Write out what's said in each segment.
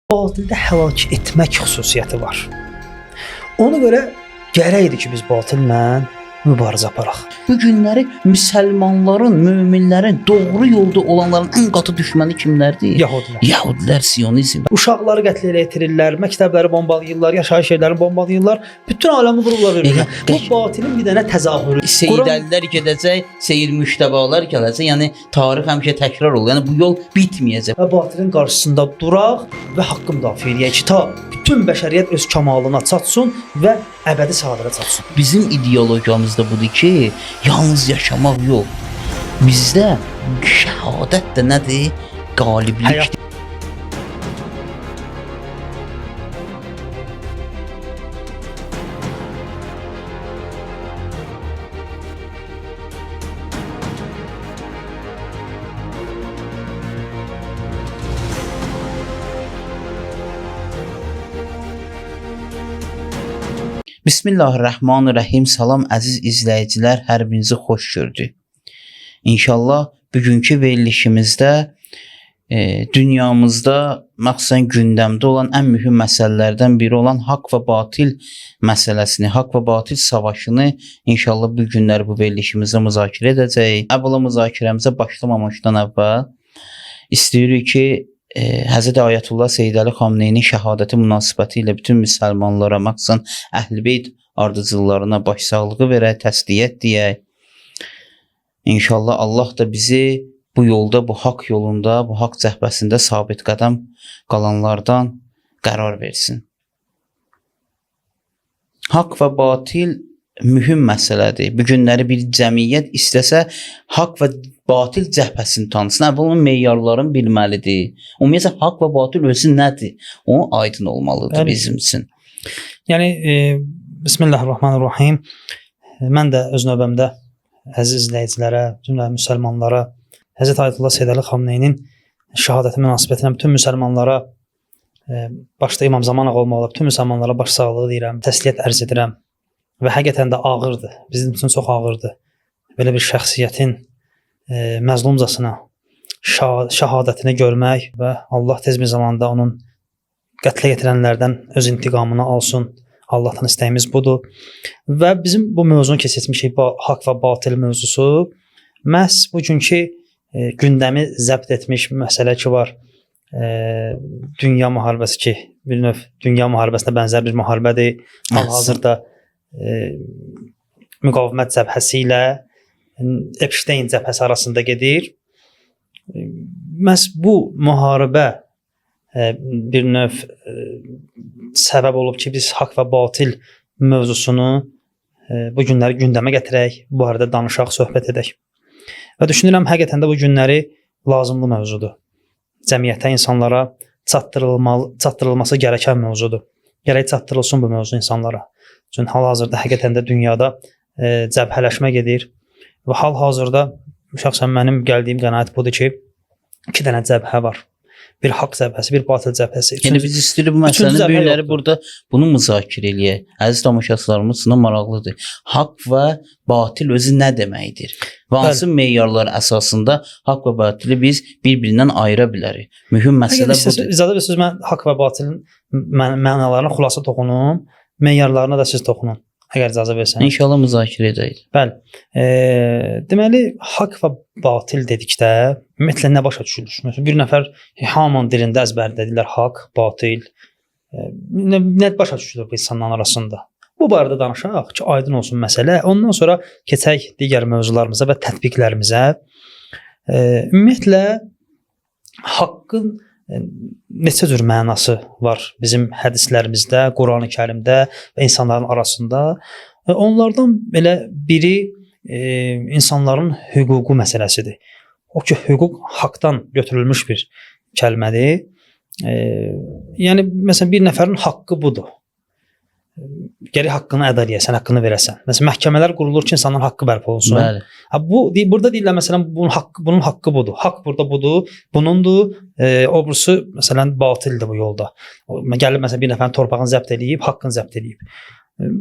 Batildə həlak etmək xüsusiyyəti var. Ona görə gərəkdir ki, biz batillə mübarizə aparaq. Bu günləri müsəlmanların, möminlərin, doğru yolda olanların ən qatı düşməni kimlərdir? Yahudilər. Yahudilər, Siyonizm. Uşaqları qətl etirirlər, məktəbləri bombalayırlar, yaşayış yerlərini bombalayırlar, bütün aləmi vururlar bir-birinə. Bu batilin bir dənə təzahürü. Seyyidəlilər gedəcək, Seyyid Müştəbalar gələcək. Yəni tarix həmişə təkrar olur. Yəni bu yol bitməyəcək. Və batilin qarşısında duraq və haqqı müdafiə eləyək ki, ta bütün bəşəriyyət öz kəmalına çatsın və əbədi saadətə çatsın. Bizim ideologiyamızda budur ki, yalnız yaşamaq yox. Bizdə şəhadət də nədir? Qaliblikdir. Bismillahirrahmanirrahim. Salam əziz izləyicilər, hər birinizi xoş gördük. İnşallah bugünkü verilişimizdə dünyamızda məxsusən gündəmdə olan ən mühüm məsələlərdən biri olan haqq və batil məsələsini, haqq və batil savaşını inşallah bu günlər bu verilişimizdə müzakirə edəcəyik. Əvvəla müzakirəmizə başlamamışdan əvvəl istəyirik ki, Həzrət Ayətullah Seyyid Əli Xamneyinin şəhadəti münasibəti ilə bütün müsəlmanlara, məxsusən Əhl-i-Beyt ardıcıllarına başsağlığı verək, təsdiq deyək. İnşallah Allah da bizi bu yolda, bu haqq yolunda, bu haqq cəhbəsində sabit qədəm qalanlardan qərar versin. Haqq və batil mühüm məsələdir. Bu günləri bir cəmiyyət istəsə haqq və batil cəhbəsini tanısın. Əvvəla meyarların bilməlidir. Ümumiyyətlə haqq və batil özü nədir? O aydın olmalıdır bizim üçün. Yəni Bismillahirrahmanirrahim. Mən də öz növbəmdə əziz izləyicilərə, cümlə müsəlmanlara, Həzrət Ayətullah Seyyid Əli Xamneyinin şəhadəti münasibətinə bütün müsəlmanlara, başda İmam Zamanov olmaqla bütün müsəlmanlara başsağlığı deyirəm, təsliyyət ərz edirəm. Və həqiqətən də ağırdır. Bizim üçün çox ağırdır. Belə bir şəxsiyyətin məzlumcasına şəhadətini görmək və Allah tez bir zamanda onun qətlə yetirənlərdən öz intiqamını alsın. Allahdan istəyimiz budur. Və bizim bu mövzunu keçirmişik, haqq və batil mövzusu. Məhz bugünkü gündəmi zəbt etmiş məsələ ki var. Dünya müharibəsi ki, bir növ dünya müharibəsinə bənzər bir müharibədir. Hal-hazırda müqavimət cəbhəsi ilə Epstein cəbhəsi arasında gedir. Məhz bu müharibə bir növ səbəb olub ki, biz haqq və batil mövzusunu bu günləri gündəmə gətirək, bu barədə danışaq, söhbət edək. Və düşünürəm, həqiqətən də bu günləri lazımlı mövzudur. Cəmiyyətə, insanlara çatdırılması gərəkən mövzudur. Gərək çatdırılsın bu mövzu insanlara. Çünki hal-hazırda həqiqətən də dünyada cəbhələşmə gedir və hal-hazırda şəxsən mənim gəldiyim qənaət budur ki, iki dənə cəbhə var. Bir haqq cəbhəsi, bir batil cəbhəsi. Yəni biz istəyirik bu məsələni böyükləri burada bunu müzakirə eləyək. Əziz tamaşaçılarımız üçün maraqlıdır. Haqq və batil özü nə deməkdir? Və hansı meyarlar əsasında haqq və batili biz bir-birindən ayıra bilərik? Mühüm məsələ budur. İcazə verirsiniz, mən haqq və batilin mənalarına xülasə toxunum, meyarlarına da siz toxunun. Əgər icazə versəniz. İnşallah müzakirə edək. Bəli. Deməli, haqq və batil dedikdə ümumiyyətlə nə başa düşülür? Məsələn, bir nəfər hamının dilində əzbərlədilər haqq, batil. Nə başa düşülür bu insanların arasında? Bu barədə danışaq ki, aydın olsun məsələ. Ondan sonra keçək digər mövzularımıza və tətbiqlərimizə. Ümumiyyətlə haqqın neçə cür mənası var bizim hədislərimizdə, Qurani Kərimdə və insanların arasında. Onlardan belə biri insanların hüququ məsələsidir. O ki, hüquq haqdan götürülmüş bir kəlmədir. Yəni, məsələn, bir nəfərin haqqı budur. Gərək haqqını əda eləyəsən, haqqını verəsən. Məsələn, məhkəmələr qurulur ki, insanların haqqı bərpa olunsun. Bəli. Burada deyirlər, məsələn, bunun haqqı budur. Haqq burada budur, bunundur. Obrisi, məsələn, batildir bu yolda. Gəlib, məsələn, bir nəfərin torpağını zəbt eləyib, haqqını zəbt eləyib.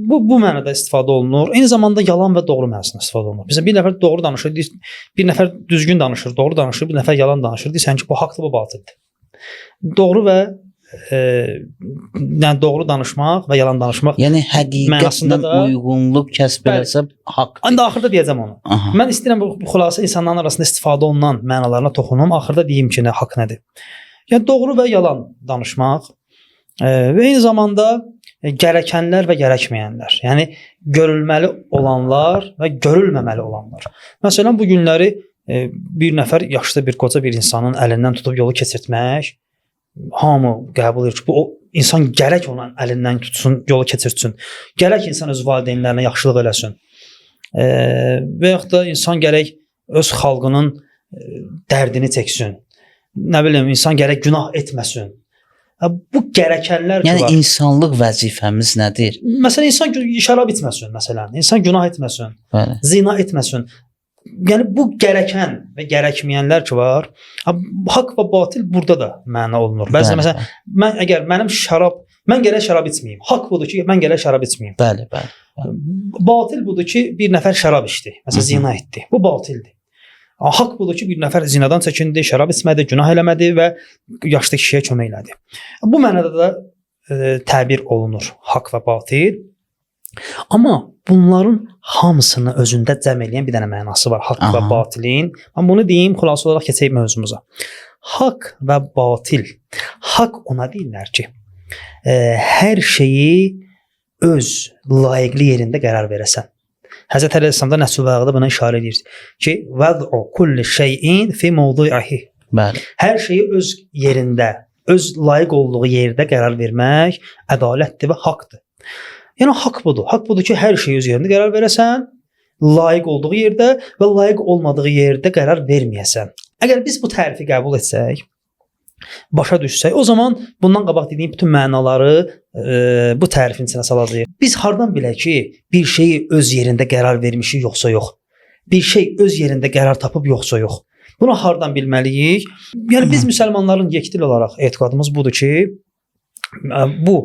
Bu mənada istifadə olunur. Eyni zamanda yalan və doğru mənasında istifadə olunur. Məsələn, bir nəfər doğru danışır, bir nəfər düzgün danışır, doğru danışır, bir nəfər yalan danışır. Deyirsən ki, bu haqdır, bu batildir. Doğru və yəni doğru danışmaq və yalan danışmaq. Yəni həqiqətlə Mənasında da- uyğunluq kəsb eləsə haqq. Ancaq axırda deyəcəm onu. Aha. Mən istəyirəm bu xülasə insanların arasında istifadə olunan mənalarına toxunum. Axırda deyim ki, nə haqq nədir? Yəni doğru və yalan danışmaq və eyni zamanda gərəkənlər və gərəkməyənlər. Yəni görülməli olanlar və görülməməli olanlar. Məsələn, bu günləri bir nəfər yaşlı bir qoca bir insanın əlindən tutub yolu keçirtmək hamı qəbul edir ki, bu o insan gərək onun əlindən tutsun, yolu keçirtsin. Gərək insan öz valideynlərinə yaxşılıq eləsin. Və yaxud da insan gərək öz xalqının dərdini çəksin. Nə bilim, insan gərək günah etməsin. Bu gərəkənlər ki Yəni var. insanlıq vəzifəmiz nədir? Məsələn, insan şərab içməsin, məsələn. İnsan günah etməsin, Bəli. zina etməsin. Yəni bu gərəkən və gərəkməyənlər ki var. Haqq və batil burada da məna olunur. Bəzən məsələn, mən gərək şərab içməyim. Haqq budur ki, mən gərək şərab içməyim. Bəli, bəli. Batil budur ki, bir nəfər şərab içdi, məsələn zina etdi. Bu batildir. Haqq budur ki, bir nəfər zinadan çəkindi, şərab içmədi, günah eləmədi və yaşlı kişiyə kömək elədi. Bu mənada da təbir olunur haqq və batil. Amma bunların hamısını özündə cəm eləyən bir dənə mənası var haqq və batilin. Mən bunu deyim, xülasə olaraq keçək mövzumuza. Haqq və batil. Haqq ona deyirlər ki, hər şeyi öz layiqli yerində qərar verəsən. Həzrət Əleyhisselamda Nəhcül Bəlağada buna işarə edir ki, vəz'u kulli şeyin fi mawdi'ihi. Bəli. Hər şeyi öz yerində, öz layiq olduğu yerdə qərar vermək ədalətdir və haqqdır. Yəni haqq budur. Haqq budur ki, hər şeyi öz yerində qərar verəsən, layiq olduğu yerdə və layiq olmadığı yerdə qərar verməyəsən. Əgər biz bu tərifi qəbul etsək, başa düşsək, o zaman bundan qabaq dediyim bütün mənaları bu tərifin içinə salacağıq. Biz hardan bilək ki, bir şeyi öz yerində qərar vermişik yoxsa yox? Bir şey öz yerində qərar tapıb yoxsa yox? Bunu hardan bilməliyik? Yəni biz müsəlmanların yekdil olaraq etiqadımız budur ki, bu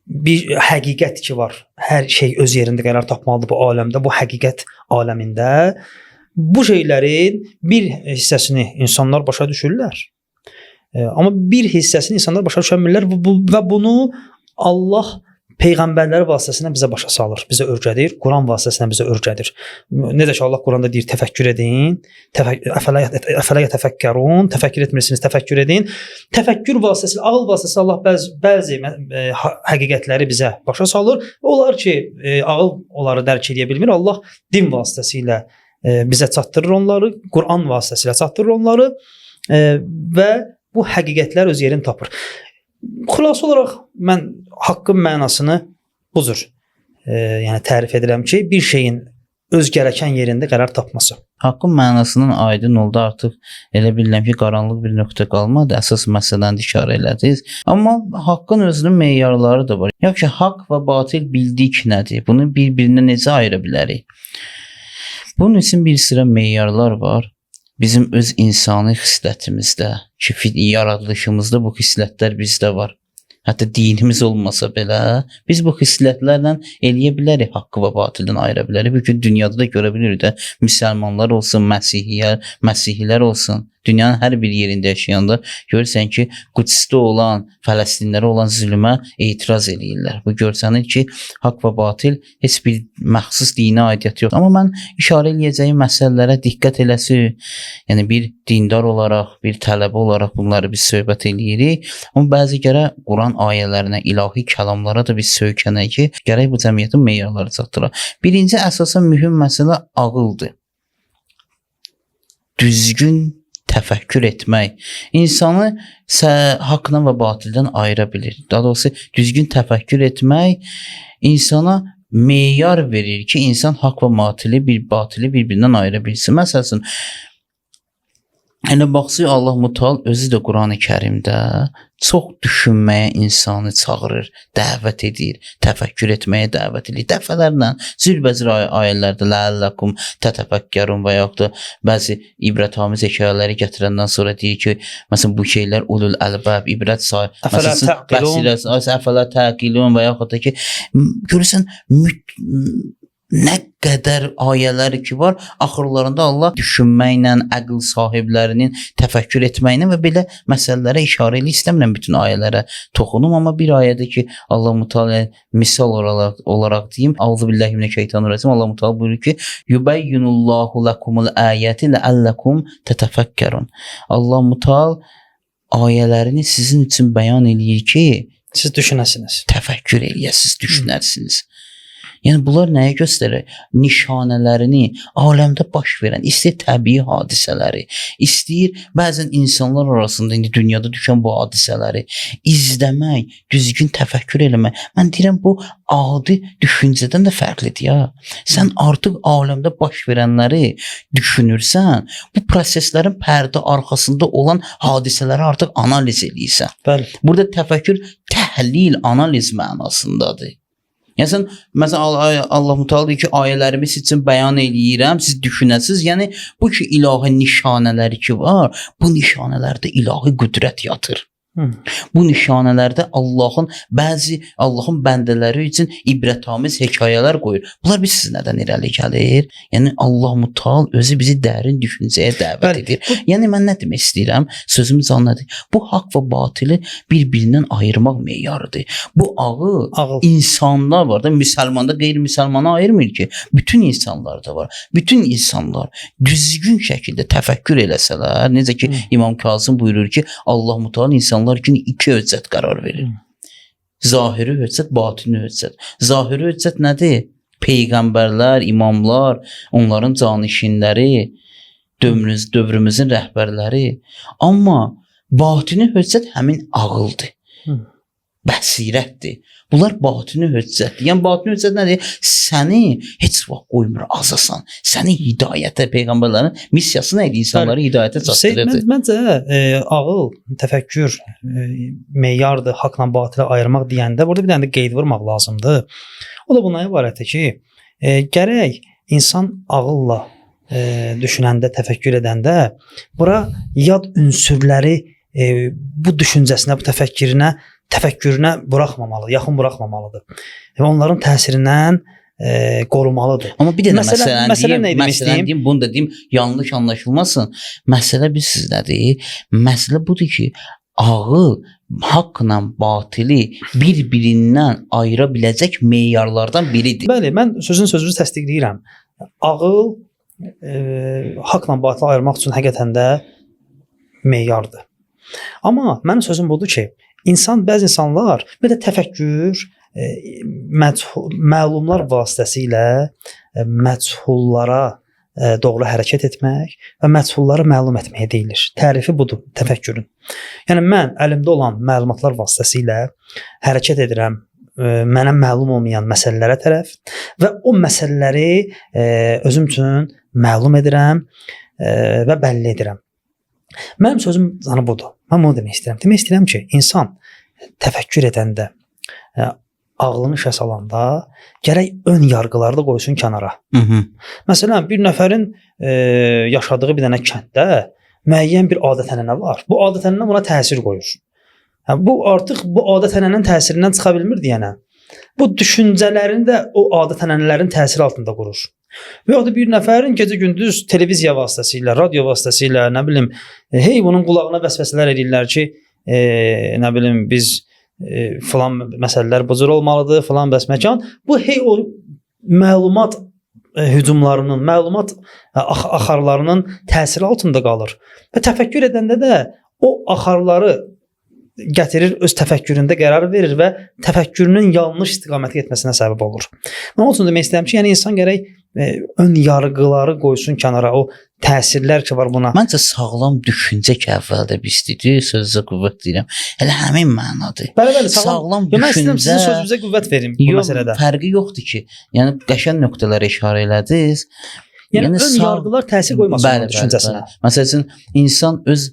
bir həqiqət ki var. Hər şey öz yerində qərar tapmalıdır bu aləmdə, bu həqiqət aləmində. Bu şeylərin bir hissəsini insanlar başa düşürlər. Amma bir hissəsini insanlar başa düşmürlər və bunu Allah peyğəmbərlər vasitəsilə bizə başa salır, bizə öyrədir, Quran vasitəsilə bizə öyrədir. Necə ki Allah Quranda deyir, təfəkkür edin, əfələ yətəfəkkərun, təfəkkür etmirsiniz, təfəkkür edin. Təfəkkür vasitəsilə, ağıl vasitəsilə Allah bəzi həqiqətləri bizə başa salır. Onlar ki, ağıl onları dərk edə bilmir, Allah din vasitəsilə bizə çatdırır onları, Quran vasitəsilə çatdırır onları və bu həqiqətlər öz yerini tapır. Xülasə olaraq mən haqqın mənasını bu cür yəni tərif edirəm ki, bir şeyin öz gərəkən yerində qərar tapması. Haqqın mənasının aydın oldu, artıq elə bilirəm ki, qaranlıq bir nöqtə qalmadı, əsas məsələni də işarə elədiniz. Amma haqqın özünün meyarları da var. Yaxşı, haqq və batil bildik nədir? Bunu bir-birinə necə ayıra bilərik? Bunun üçün bir sıra meyarlar var. Bizim öz insani xislətimizdə, ki, yaradılışımızda bu xislətlər bizdə var. Hətta dinimiz olmasa belə, biz bu xislətlərlə eləyə bilərik, haqqı və batildən ayıra bilərik. Bugün dünyada da görə bilirik də, müsəlmanlar olsun, məsihilər olsun, dünyanın hər bir yerində yaşayanda görürsən ki, Qüdsdə olan, Fələstinlərə olan zülmə etiraz eləyirlər. Bu görsənir ki, haqq və batil heç bir məxsus dinə aidiyyəti yox. Amma mən işarə eləyəcəyim məsələlərə diqqət eləsi, yəni bir dindar olaraq, bir tələbə olaraq bunları biz söhbət eləyirik. Amma bəzi gərək Quran ayələrinə, ilahi kəlamlara da biz söykənək ki, gərək bu cəmiyyətin meyarları çatdıraq. Birinci əsasən mühüm məsələ ağıldır. Düzgün təfəkkür etmək insanı haqqdan və batildən ayıra bilir. Daha doğrusu düzgün təfəkkür etmək insana meyar verir ki, insan haqq və batili bir-birindən ayıra bilsin. Məsələn, elə baxsın Allah Mütəal özü də Qurani-Kərimdə çox düşünməyə insanı çağırır, dəvət edir, təfəkkür etməyə dəvət edir. Dəfələrlə zülbəzir ayələrdə ləəlləkum tətəfəkkərun və yaxud da bəzi ibrətamiz hekayələri gətirəndən sonra deyir ki, məsələn bu şeylər ulul əlbəb, ibrət sahib, əfələ təqilun və yaxud da ki, görürsən nə qədər ayələri ki var, axırlarında Allah düşünməklə, ağıl sahiblərinin təfəkkür etməklə və belə məsələlərə işarə elə istəmirəm bütün ayələrə toxunum, amma bir ayədə ki Allah Mütəala misal olaraq deyim, Əuzubillahimineşşeytanirracim, Allah Mütəala buyurur ki, yubayyinullahu lakumul ayati la'allakum tetefekkerun. Allah Mütəala ayələrini sizin üçün bəyan eləyir ki, siz düşünəsiniz. Təfəkkür eləyəsiniz, düşünərsiniz. Yəni bunlar nəyə göstərir? Nişanələrini, aləmdə baş verən, istəyir təbii hadisələri, istəyir bəzən insanlar arasında indi dünyada düşən bu hadisələri izləmək, düzgün təfəkkür eləmək. Mən deyirəm bu adi düşüncədən də fərqlidir ya. Sən artıq aləmdə baş verənləri düşünürsən, bu proseslərin pərdə arxasında olan hadisələri artıq analiz eləyirsən. Bəli. Burada təfəkkür təhlil, analiz mənasındadır. Yəni sən məsələn Allah Mütəala deyir ki, ayələrimi siz üçün bəyan eləyirəm, siz düşünəsiniz. Yəni bu ki ilahi nişanələri ki var, bu nişanələrdə ilahi qüdrət yatır. Bu nişanələrdə Allahın bəndələri üçün ibrətamiz hekayələr qoyur. Bunlar biz siz nədən irəli gəlir? Yəni Allah Mütəala özü bizi dərin düşüncəyə dəvət edir. Yəni mən nə demək istəyirəm? Sözümüz anladı. Bu haqq və batili bir-birindən ayırmaq meyarıdır. Bu ağıl insanlar var da, müsəlmanda qeyri-müsəlmana ayırmır ki. Bütün insanlarda var. Bütün insanlar düzgün şəkildə təfəkkür eləsələr, necə ki İmam Kazım buyurur ki, Allah Mütəala insanlar üçün iki hüccət qərar verir. Zahiri hüccət, batini hüccət. Zahiri hüccət nədir? Peyğəmbərlər, imamlar, onların canişinləri, dövrümüzün rəhbərləri. Amma batini hüccət həmin ağıldır. Bəsirətdir. Bunlar batini hüccətdir. Yəni batini hüccət nədir? Səni heç vaxt qoymur azasan. Səni hidayətə, peyğəmbərlərin missiyası nə idi? İnsanları hidayətə çatdırırdı. Məncə ağıl, təfəkkür meyardır, haqla batilə ayırmaq deyəndə burada bir dənə də qeyd vurmaq lazımdır. O da bundan ibarətdir ki, gərək insan ağılla düşünəndə, təfəkkür edəndə bura yad ünsürləri bu düşüncəsinə, bu təfəkkürünə buraxmamalı, yaxın buraxmamalıdır. Və onların təsirindən qorumalıdır. Amma bir dənə məsələn deyim, bunu da deyim, yanlış anlaşılmasın. Məsələ nədir? Məsələ budur ki, ağıl haqqla batili bir-birindən ayıra biləcək meyarlardan biridir. Bəli, mən sözünüzü təsdiqləyirəm. Ağıl haqla batili ayırmaq üçün həqiqətən də meyardır. Amma mənim sözüm budur ki, bəzi insanlar bir də təfəkkür məlumlar vasitəsilə məchullara doğru hərəkət etmək və məchulları məlum etməyə deyilir. Tərifi budur təfəkkürün. Yəni mən əlimdə olan məlumatlar vasitəsilə hərəkət edirəm mənə məlum olmayan məsələlərə tərəf və o məsələləri özüm üçün məlum edirəm və bəlli edirəm. Mənim sözüm budur. Mən bunu demək istəyirəm. Demək istəyirəm ki, insan təfəkkür edəndə, ağlını işə salanda gərək ön yarğıları da qoysun kənara. Məsələn, bir nəfərin yaşadığı bir dənə kənddə müəyyən bir adət-ənənə var. Bu adət-ənənə buna təsir qoyur. Bu artıq bu adət-ənənənin təsirindən çıxa bilmir deyənə. Bu düşüncələrini də o adət-ənənələrin təsiri altında qurur. Və o da bir nəfərin gecə-gündüz televiziya vasitəsilə, radio vasitəsilə, nə bilim, bunun qulağına vəsvəsələr edirlər ki, nə bilim, biz filan məsələlər bu cür olmalıdır, filan bəs məkan. Bu o məlumat hücumlarının, məlumat axarlarının təsiri altında qalır. Və təfəkkür edəndə də o axarları gətirir, öz təfəkküründə qərar verir və təfəkkürünün yanlış istiqamətə getməsinə səbəb olur. Mən onun üçün demək istəyirəm ki, yəni insan gərək ön yarğıları qoysun kənara, o təsirlər ki var buna. Məncə sağlam düşüncə ki əvvəldə bizdir, sözünüzə qüvvət deyirəm. Elə həmin mənadır. Bəli, sağlam düşüncə. Mən istəyirəm sizin sözünüzə qüvvət verim bu məsələdə. Fərqi yoxdur ki, yəni qəşəng nöqtələrə işarə elədiniz. Yəni ön yarğılar təsir qoymasın düşüncəsinə. Məsələn, insan öz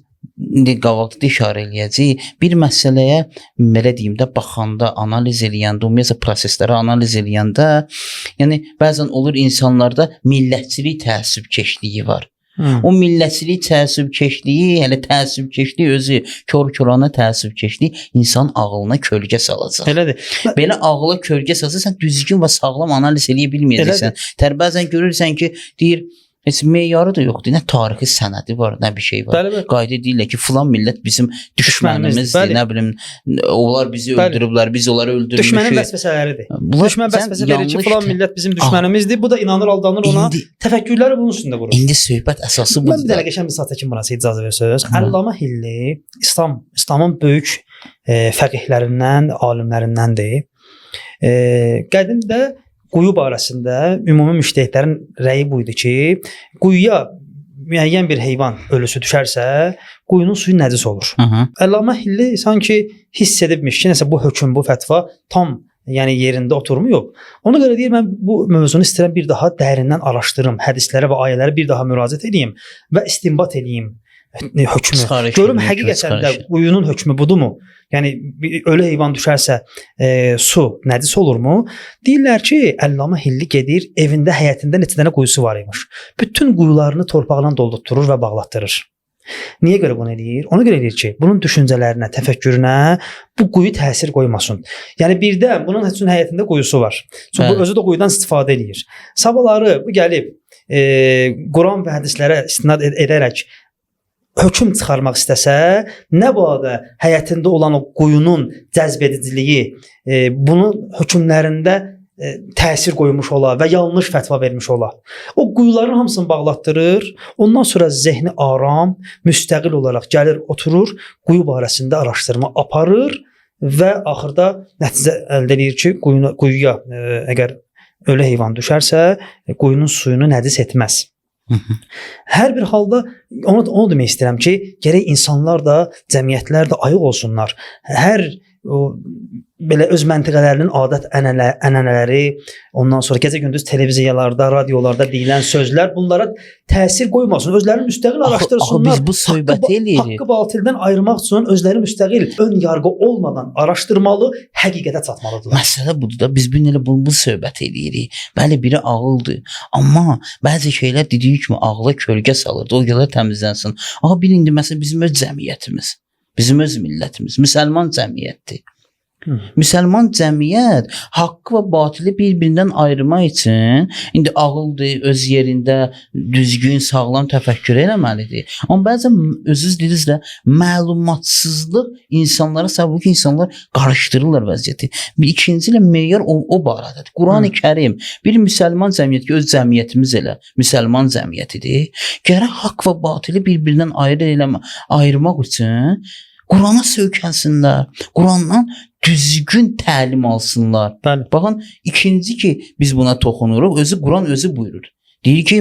qabaqda işarə eləyəcək bir məsələyə belə deyim də baxanda, analiz eləyəndə, ümumiyyətlə prosesləri analiz eləyəndə, yəni bəzən olur insanlarda millətçilik təəssübkeşliyi var. O millətçilik, təəssübkeşliyi, hələ təəssübkeşliyi özü kör-körana təəssübkeşliyi insan ağlına kölgə salacaq. Elədir. Belə ağla kölgə salsa sən düzgün və sağlam analiz eləyə bilməyəcəksən. Bəzən görürsən ki, deyir heç meyarı da yoxdur. Nə tarixi sənədi var, nə bir şey var. Bəli. Qayda deyirlər ki, filan millət bizim düşmənimizdir. Nə bilim, onlar bizi öldürüblər, biz onları öldürmüşük. Düşmənin vəsvəsələridir. Düşmən vəsvəsə verir ki, filan millət bizim düşmənimizdir. Bu da inanır, aldanır ona. Təfəkkürləri bunun üstündə qurur. İndi söhbət əsası budur. Mən bir dənə qəşəng bir saat həkim buna icazə versəz. Əllamə Hilli İslamın böyük fəqihlərindən, alimlərindəndir. Qədimdə quyu barəsində ümumi müştəhidlərin rəyi bu idi ki, quyuya müəyyən bir heyvan ölüsü düşərsə, quyunun suyu nəcis olur. Əllamə Hilli sanki hiss edibmiş ki, nəsə bu hökm, bu fətva tam yəni yerində oturmuyor. Ona görə deyir, mən bu mövzunu istəyirəm bir daha dərindən araşdırım, hədislərə və ayələrə bir daha müraciət edeyim və istinbat edeyim hökmü. Görüm həqiqətən də quyunun hökmü budurmu? Yəni ölü heyvan düşərsə su nəcis olurmu? Deyirlər ki, Əllamə Hilli gedir, evində, həyətində neçə dənə quyusu var imiş. Bütün quyularını torpaqla doldurur və bağlatdırır. Niyə görə bunu eləyir? Ona görə eləyir ki, bunun düşüncələrinə, təfəkkürünə bu quyu təsir qoymasın. Yəni birdən bunun üçün həyətində quyusu var. Çünki bu özü də quyudan istifadə eləyir. Sabahları bu gəlib Quran və hədislərə istinad edərək hökm çıxarmaq istəsə, nə badə həyətində olan o quyunun cəzbediciliyi bunun hökmlərində təsir qoymuş ola və yanlış fətva vermiş ola. O quyuların hamısını bağlatdırır, ondan sonra zehni aram, müstəqil olaraq gəlir, oturur, quyu barəsində araşdırma aparır və axırda nəticə əldə edir ki, quyuya əgər ölü heyvan düşərsə, quyunun suyunu nəcis etməz. Hər bir halda onu demək istəyirəm ki, gərək insanlar da, cəmiyyətlər də ayıq olsunlar. Hər belə öz məntəqələrinin adət-ənənələri, ondan sonra gecə-gündüz televiziyalarda, radiolarda deyilən sözlər bunlara təsir qoymasın. Özlərini müstəqil araşdırsınlar. Biz bu söhbəti eləyirik. Haqqı batildən ayırmaq üçün özləri müstəqil, ön yarğı olmadan araşdırmalı, həqiqətə çatmalıdırlar. Məsələ budur da, biz bu söhbət eləyirik. Bəli, biri ağıldır. Amma bəzi şeylər dediyi kimi ağla kölgə salır. O qədər təmizlənsin. Amma bir indi məsələn bizim öz cəmiyyətimiz, bizim öz millətimiz, müsəlman cəmiyyətdir. Müsəlman cəmiyyət haqqı və batili bir-birindən ayırmaq üçün indi ağıldır, öz yerində düzgün, sağlam təfəkkür eləməlidir. Amma bəzən özünüz dediniz də məlumatsızlıq insanlara səbəb ki, insanlar qarışdırırlar vəziyyəti. İkinci ilə meyar o barədədir. Quran-ı Kərim bir müsəlman cəmiyyət ki, öz cəmiyyətimiz elə müsəlman cəmiyyətidir. Gərək haqq və batili bir-birindən ayırmaq üçün Qurana söykənsinlər, Qurandan düzgün təlim alsınlar. Bəli. Baxın, ikinci ki, biz buna toxunuruq, Quran özü buyurur. Deyir ki,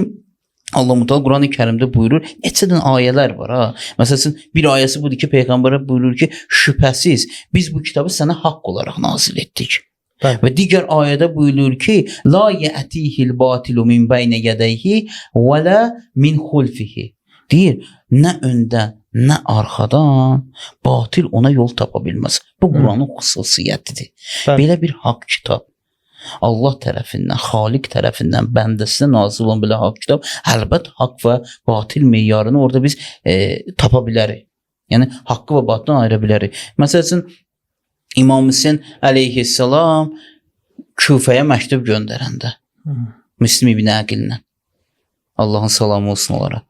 Allah-u Teala Quran-ı Kərimdə buyurur, neçədən ayələr var ha. Məsələn, bir ayəsi budur ki, Peyğəmbərə buyurur ki, şübhəsiz biz bu kitabı sənə haqq olaraq nazil etdik. Bəli. Və digər ayədə buyurur ki, la ya'tihil batilu min bayni yadayhi və la min xulfihi. Deyir, nə öndən, nə arxadan batil ona yol tapa bilməz. Bu Quranın xüsusiyyətidir. Belə bir haqq kitab. Allah tərəfindən, Xaliq tərəfindən bəndəsinə nazil olan belə haqq kitab, əlbət haqq və batil meyarını orada biz tapa bilərik. Yəni haqqı və batildən ayıra bilərik. Məsələn, İmam Hüseyn əleyhissalam Küfəyə məktub göndərəndə Müslim ibn Əqillə, Allahın salamı olsun onlara,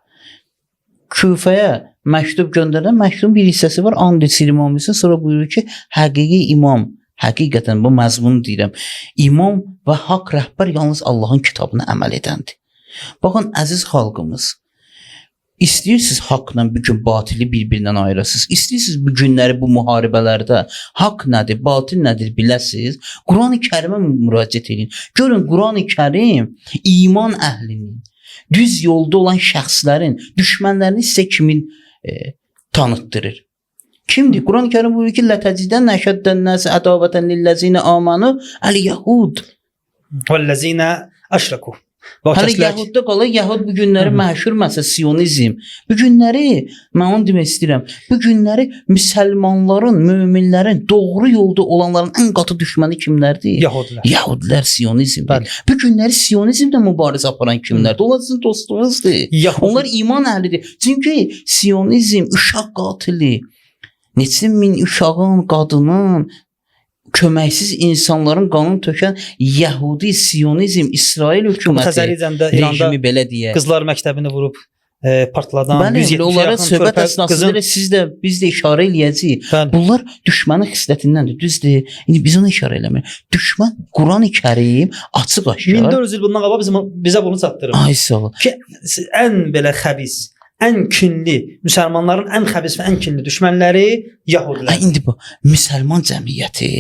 Küfəyə məktub göndərən məktubun bir hissəsi var, and içir İmam Hüseyn, sonra buyurur ki, həqiqi imam, həqiqətən bu məzmunu deyirəm, imam və haqq rəhbər yalnız Allahın kitabına əməl edəndir. Baxın, əziz xalqımız, İstəyirsiniz haqqla bu gün batili bir-birindən ayırasınız. İstəyirsiniz bu günləri bu müharibələrdə haqq nədir, batil nədir biləsiniz. Quran-ı Kərimə müraciət edin. Görün, Quran-ı Kərim iman əhlinin, düz yolda olan şəxslərin, düşmənlərini sizə kimin tanıtdırır? Kimdir? Quran-ı Kərim buyurur ki, lətəcidən nəşəddən nəsə ədavətən lilləzinə amanı əl-yəhud vəl-ləzinə əşrəku. Və o Hələ kəslər Yahudda qala, Yahud bu günləri məşhur məsəl Siyonizm. Bu günləri mən onu demək istəyirəm. Bu günləri müsəlmanların, möminlərin, doğru yolda olanların ən qatı düşməni kimlərdir? Yahudilər. Yahudilər, Siyonizmdir. Bəli. Bu günləri Siyonizmlə mübarizə aparan kimlərdir? Onlar sizin dostunuzdur. Yahud- Onlar iman əhlidir. Çünki Siyonizm uşaq qatili. Neçə min uşağın, qadının, köməksiz insanların qanını tökən Yəhudi, Siyonizm, İsrail hökuməti Təzəricəmdə İranda rejimi belə deyək. qızlar məktəbini vurub partladan Bəli, 170 onlara yaxın söhbət körpə əsnasında da siz də biz də işarə eləyəcəyik. Bəli. Bunlar düşmənin xislətindəndir, düzdür. İndi biz onu işarə eləmirik. Düşmən Qurani-Kərim açıq aşkar. 1400 il bundan qabaq bizə bunu çatdırıb. Ay sağ ol. Ki ən belə xəbis, ən kinli, müsəlmanların ən xəbis və ən kinli düşmənləri Yahudilər. Ay, indi bu müsəlman cəmiyyəti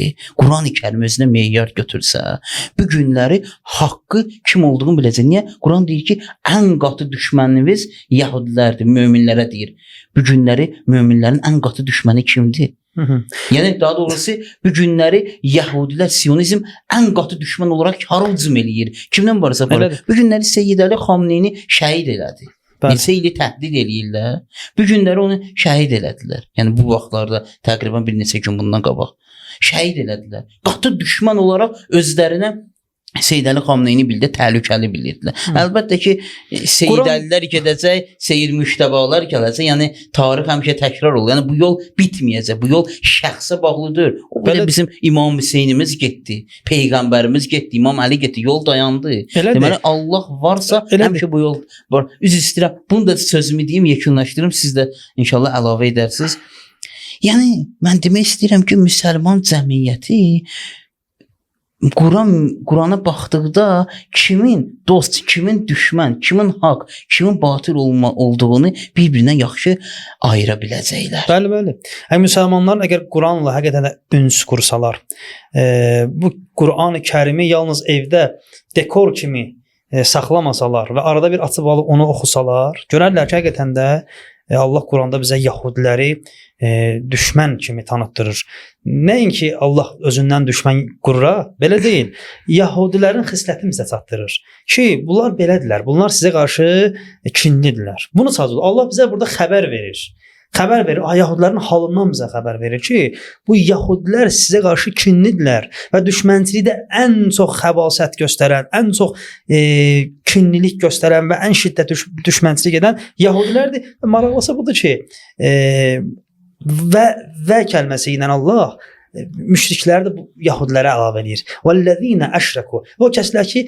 Qurani-Kərim özünə meyar götürsə, bu günləri haqqı kim olduğunu biləcək. Niyə? Quran deyir ki, ən qatı düşməniniz Yahudilərdir, möminlərə deyir. Bu günləri möminlərin ən qatı düşməni kimdir? Hı -hı. Yəni daha doğrusu bu günləri Yəhudilər, Siyonizm ən qatı düşmən olaraq harucum eləyir. Kimdən varsa var. Elədir. Bu günləri Seyyid Əli Xamneyni şəhid elədi. Bəli. Neçə ili təhdid eləyirlər. Bu günləri onu şəhid elədilər. Yəni bu vaxtlarda təqribən bir neçə gün bundan qabaq şəhid elədilər. Qatı düşmən olaraq özlərinə Seyyid Əli Xamneyni bildi, təhlükəli bilirdilər. Əlbəttə ki, Seyyid Quran- Əlilər gedəcək, Seyyid Müştəbalar gələcək. Yəni tarix həmişə təkrar olur. Yəni bu yol bitməyəcək. Bu yol şəxsə bağlıdır. O Belə- belə bizim İmam Hüseynimiz getdi, peyğəmbərimiz getdi, İmam Əli getdi, yol dayandı. Elədir. Deməli Allah varsa Elədir. həmişə bu yol var. Üzr istəyirəm. Bunu da sözümü deyim, yekunlaşdırım. Siz də inşallah əlavə edərsiniz. Yəni mən demək istəyirəm ki, müsəlman cəmiyyəti Qurana baxdıqda kimin dost, kimin düşmən, kimin haqq, kimin batil olduğunu bir-birinə yaxşı ayıra biləcəklər. Bəli, bəli. Yəni müsəlmanlar əgər Quranla həqiqətən də üns qursalar, bu Qurani-Kərimi yalnız evdə dekor kimi saxlamasalar və arada bir açıb alıb onu oxusalar, görərlər ki, həqiqətən də Allah Quranda bizə Yahudiləri düşmən kimi tanıtdırır. Nəinki Allah özündən düşmən qurura, belə deyil. Yahudilərin xislətini bizə çatdırır ki, bunlar belədirlər. Bunlar sizə qarşı kinlidirlər. Bunu çatdırır. Allah bizə burada xəbər verir. Xəbər verir, Yahudilərin halından bizə xəbər verir ki, bu Yahudilər sizə qarşı kinlidirlər və düşmənçilikdə ən çox xəbasət göstərən, ən çox kinlilik göstərən və ən şiddətli düşmənçilik edən Yahudilərdir. Maraqlısı budur ki, və kəlməsi ilə Allah müşrikləri də bu Yahudilərə əlavə edir. Vəllezina əşrəku. O kəslər ki,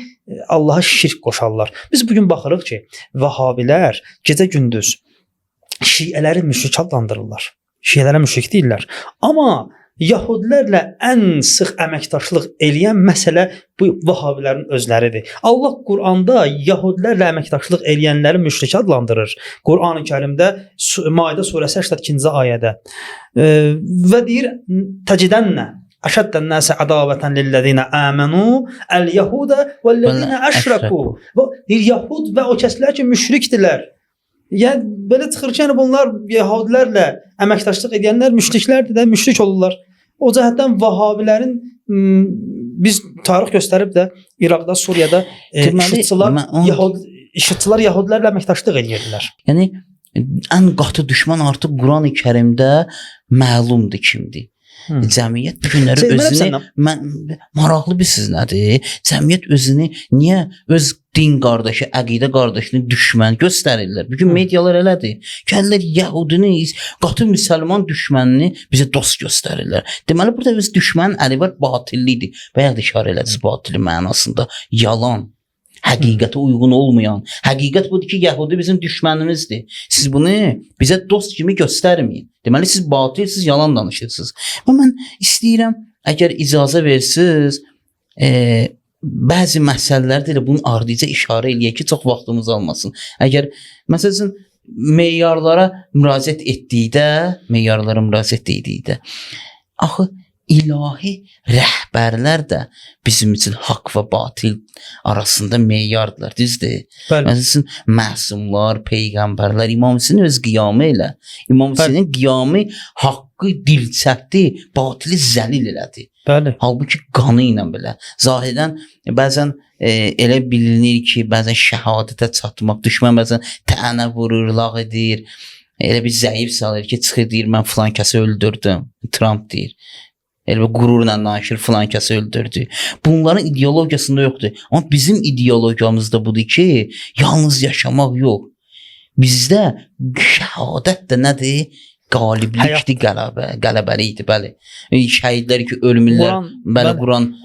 Allaha şirk qoşarlar. Biz bu gün baxırıq ki, Vəhabilər gecə-gündüz Şiələri müşrik adlandırırlar. Şiələrə müşrik deyirlər. Amma Yahudilərlə ən sıx əməkdaşlıq eləyən məsələ bu Vəhabilərin özləridir. Allah Quranda Yahudilərlə əməkdaşlıq eləyənləri müşrik adlandırır. Qurani-Kərimdə Maidə surəsi 82-ci ayədə və deyir təcidənnə əşəddən nəsə ədavətən lillezina əmənu əl-Yahudə vəllezina əşrəku. Deyir Yahud və o kəslər ki müşrikdirlər. Yəni belə çıxır ki, yəni bunlar Yahudilərlə əməkdaşlıq edənlər müşriklərdir də, müşrik olurlar. O cəhətdən Vəhabilərin biz tarix göstərib də İraqda, Suriyada işıqçılar Yahudilərlə əməkdaşlıq edirdilər. Yəni ən qatı düşmən artıq Qurani-Kərimdə məlumdur kimdir. Cəmiyyət bu günləri özünü maraqlı bilirsiz nədir? Cəmiyyət özünü niyə öz din qardaşı, əqidə qardaşını düşmən göstərirlər? Bugün medialar elədir. Gəlirlər Yəhudini, qatı müsəlman düşmənini bizə dost göstərirlər. Deməli burada öz düşmənin əli var, batillidir. Bayaq da işarə elədiniz batili mənasında. Yalan. Həqiqətə uyğun olmayan. Həqiqət budur ki, Yəhudi bizim düşmənimizdir. Siz bunu bizə dost kimi göstərməyin. Deməli siz batil, siz yalan danışırsınız. Amma mən istəyirəm, əgər icazə versiniz, bəzi məsələlərdə elə bunun ardıca işarə eləyək ki, çox vaxtımız almasın. Əgər məsələn meyarlara müraciət etdikdə, axı ilahi rəhbərlər də bizim üçün haqq və batil arasında meyardılar, düzdür? Bəli. Məsələn, məsumlar, peyğəmbərlər, İmam Hüseyn öz qiyamı ilə, İmam Hüseynin qiyamı haqqı dilçətdi, batili zəlil elədi. Bəli. Halbuki qanı ilə belə. Zahirən bəzən elə bilinir ki, bəzən şəhadətə çatmaq, düşmən bəzən tənə vurur, lağ edir. Elə bir zəif salır ki, çıxır deyir, mən filan kəsi öldürdüm. Trump deyir. Elə bir qürurla danışır, filan kəsi öldürdü. Bunların ideologiyasında yoxdur. Amma bizim ideologiyamızda budur ki, yalnız yaşamaq yox. Bizdə şəhadət də nədir? Qaliblikdir, qələbəlikdir, bəli. Şəhidlər ki, ölmürlər, bəli,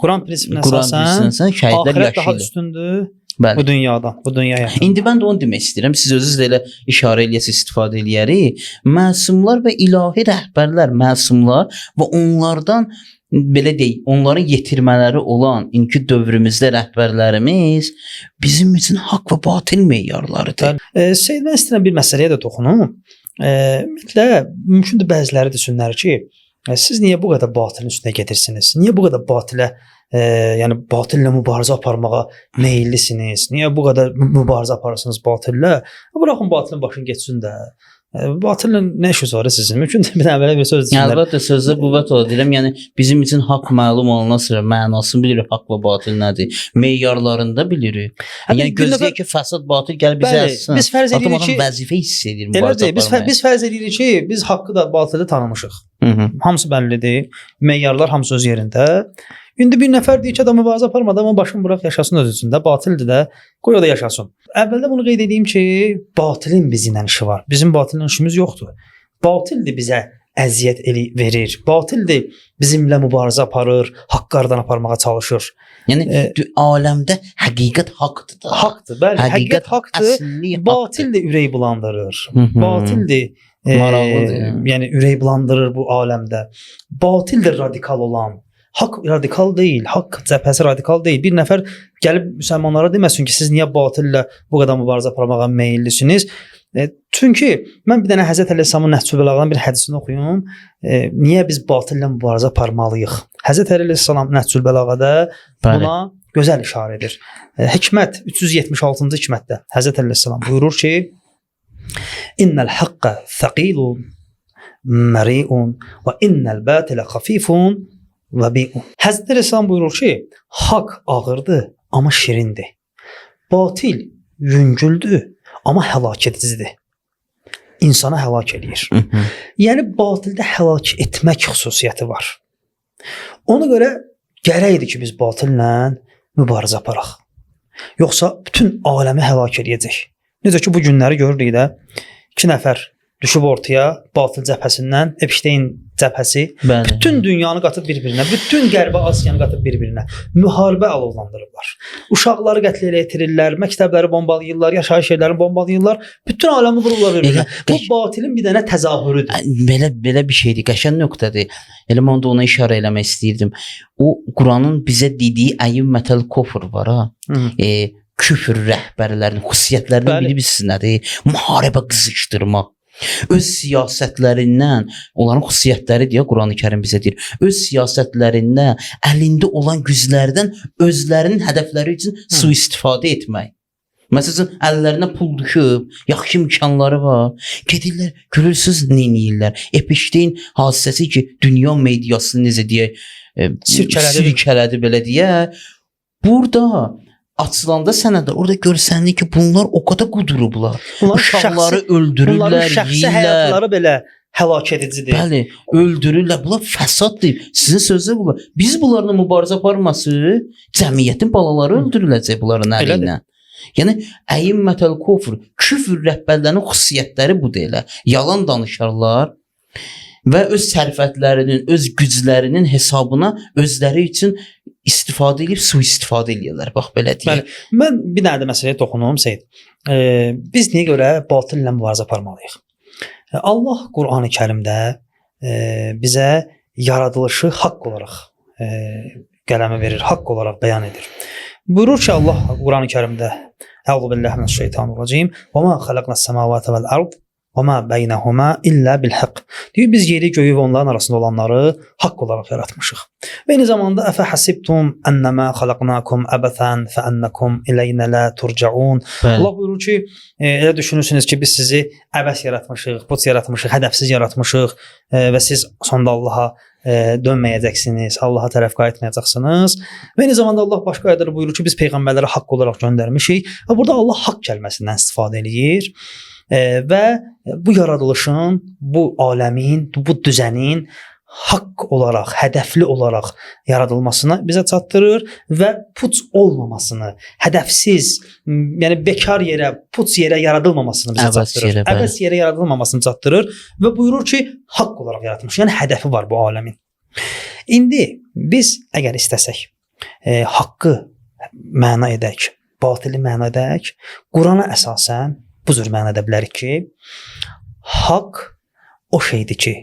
Quran prinsipindən əsasən şəhidlər axirət daha yaşayırlar. üstündür Bəli. bu dünyadan, bu dünyaya. İndi mən də onu demək istəyirəm. Siz özünüz də elə işarə eləyəsiniz, istifadə eləyərik. Məsumlar və ilahi rəhbərlər, məsumlar və onlardan belə deyək, onların yetirmələri olan indiki dövrümüzdə rəhbərlərimiz bizim üçün haqq və batil meyarlarıdır. Seyid, mən istəyirəm bir məsələyə də toxunum. Ümumiyyətlə, mümkündür bəziləri desinlər ki, siz niyə bu qədər batilin üstünə gedirsiniz? Niyə bu qədər batilə, yəni batillə mübarizə aparmağa meyillisiniz? Niyə bu qədər mübarizə aparırsınız batillə? Buraxın batilin başını geçsin də. Batilla nə işiniz var sizin? Mümkündür bir dənə belə bir söz desinlər. Əlbəttə, sözdə qüvvət ola deyirəm. Yəni bizim üçün haqq məlum olandan sonra mənasını bilirik, haqq və batil nədir? Meyarlarında bilirik. Yəni gözləyək ki, fəsad, batil gəlib bizə əzsin. Biz fərz edirik ki, vəzifə hiss edir mübarizə aparmaya. Biz fərz edirik ki, biz haqqı da, batili tanımışıq. Hamısı bəllidir. Meyarlar hamısı öz yerində. İndi bir nəfər deyir ki, adam mübarizə aparmadı, amma başını bıraq yaşasın öz içində. Batildir də, qoy o da yaşasın. Əvvəldə bunu qeyd edeyim ki, batilin bizimlə işi var. Bizim batillə işimiz yoxdur. Batildir bizə əziyyət verir. Batildir bizimlə mübarizə aparır, haqqı aradan aparmağa çalışır. Yəni aləmdə həqiqət haqqdır da. Haqqdır, bəli. Həqiqət haqqdır. Batildir ürək bulandırır. Batildir maraqlıdır. Yəni ürək bulandırır bu aləmdə. Batildir radikal olan. Haqq radikal deyil, haqq cəbhəsi radikal deyil. Bir nəfər gəlib müsəlmanlara deməsin ki, siz niyə batillə bu qədər mübarizə aparmağa meyillisiniz? Çünki mən bir dənə Həzrət Əleyhisselamın Nəhcül Bəlağanın bir hədisini oxuyum. Niyə biz batillə mübarizə aparmalıyıq? Həzrət Əleyhisselam Nəhcül Bəlağada buna gözəl işarə edir. Hikmət 376-cı hikmətdə Həzrət Əleyhisselam buyurur ki: "İnnel haqqə thaqilun mari'un və innel batile xafifun və bi'un." Həzrət Əleyhisselam buyurur ki, haqq ağırdır, amma şirindir. Batil yüngüldür, amma həlak edicidir. İnsana həlak eləyir. Yəni batildə həlak etmək xüsusiyyəti var. Ona görə gərəkdir ki, biz batillə mübarizə aparaq. Yoxsa bütün aləmi həlak eləyəcək. Necə ki, bu günləri görürük də, 2 nəfər düşüb ortaya batil cəbhəsindən, Epstein cəbhəsi, bütün dünyanı qatıb bir-birinə, bütün Qərbi Asiyanı qatıb bir-birinə müharibə alovlandırırlar. Uşaqları qətlə yetirirlər, məktəbləri bombalayırlar, yaşayış yerlərini bombalayırlar, bütün aləmi vururlar bir-birinə. Bu batilin bir dənə təzahürüdür. Belə bir şeydir, qəşəng nöqtədir. Elə mən də ona işarə eləmək istəyirdim. O Quranın bizə dediyi əyyimətəl kufr var ha. Küfr rəhbərlərinin xüsusiyyətlərindən biri bilirsiniz nədir? Müharibə qızışdırmaq. Öz siyasətlərindən, onların xüsusiyyətləri deyə Qurani-Kərim bizə deyir. Öz siyasətlərindən, əlində olan güclərdən özlərinin hədəfləri üçün sui-istifadə etmək. Məsələn, əllərinə pul düşüb, yaxşı imkanları var. Gedirlər, görürsüz nə edirlər. Epstein hadisəsi ki, dünya mediasını necə deyək, sirkələdi belə deyək. Burada açılanda sənədə orada görsənlik ki, bunlar o qədər qudurublar. Uşaqları öldürürlər, bunların şəxsi həyatları belə həlak edicidir. Bəli, öldürürlər. Bunlar fəsaddır. Sizin sözünüzdə bu. Biz bunlarla mübarizə aparması, cəmiyyətin balaları öldürüləcək bunların əli ilə. Yəni əyyimətəl kufr, küfr rəhbərlərinin xüsusiyyətləri budur elə. Yalan danışarlar və öz sərvətlərinin, öz güclərinin hesabına özləri üçün istifadə edib sui-istifadə edirlər. Bax belə deyək. Bəli. Mən bir dənə də məsələyə toxunum Seyid. Biz niyə görə batillə mübarizə aparmalıyıq? Allah Qurani-Kərimdə bizə yaradılışı haqq olaraq qələmə verir, haqq olaraq bəyan edir. Buyurur ki, Allah Qurani-Kərimdə: "Əuzu billahi minəşşeytanirracim. Və ma xalaqnas semavati vel ard və ma beynəhuma illə bil haqq. Deyir biz yeri, göyü və onların arasında olanları haqq olaraq yaratmışıq. Və eyni zamanda əfə hasibtum ennema xalaqnakum abathan fa annakum ilayna la turcaun. Allah buyurur ki, elə düşünürsünüz ki, biz sizi əbəs yaratmışıq, puç yaratmışıq, hədəfsiz yaratmışıq və siz sonda Allaha dönməyəcəksiniz, Allaha tərəf qayıtmayacaqsınız. Və eyni zamanda Allah başqa ayələrdə buyurur ki, biz peyğəmbərləri haqq olaraq göndərmişik. Və burada Allah haqq kəlməsindən istifadə eləyir. Və bu yaradılışın, bu aləmin, bu düzənin haqq olaraq, hədəfli olaraq yaradılmasını bizə çatdırır və puç olmamasını, hədəfsiz, yəni bekar yerə, puç yerə yaradılmamasını bizə çatdırır. Əbəs yerə yaradılmamasını çatdırır və buyurur ki, haqq olaraq yaratmış. Yəni hədəfi var bu aləmin. İndi biz əgər istəsək, haqqı məna edək, batili məna edək, Qurana əsasən bu cür məna edə bilərik ki, haqq o şeydir ki,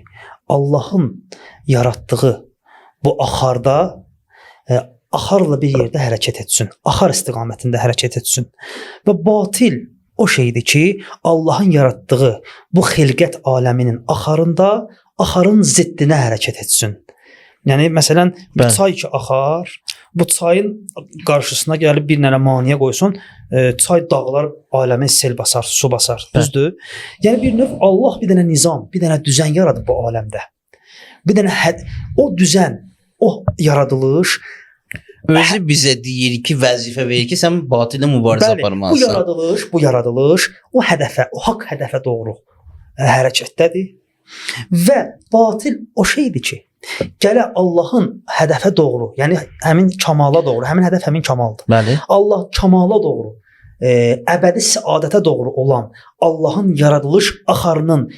Allahın yaratdığı bu axarda axarla bir yerdə hərəkət etsin, axar istiqamətində hərəkət etsin. Və batil o şeydir ki, Allahın yaratdığı bu xilqət aləminin axarında axarın ziddinə hərəkət etsin. Yəni məsələn, bir çay ki axar, bu çayın qarşısına gəlib bir dənə maneə qoysun, çay dağlar, aləmi sel basar, su basar. Düzdür? Yəni bir növ Allah bir dənə nizam, bir dənə düzən yaradıb bu aləmdə. Bir dənə o düzən, o yaradılış özü bizə deyir ki, vəzifə verir ki, sən batillə mübarizə aparmalısan. Bu yaradılış o hədəfə, o haqq hədəfə doğru hərəkətdədir. Və batil o şeydir ki, gələ Allahın hədəfə doğru, yəni həmin kamala doğru, həmin hədəf həmin kamaldır. Bəli. Allah kamala doğru, əbədi səadətə doğru olan Allahın yaradılış axarının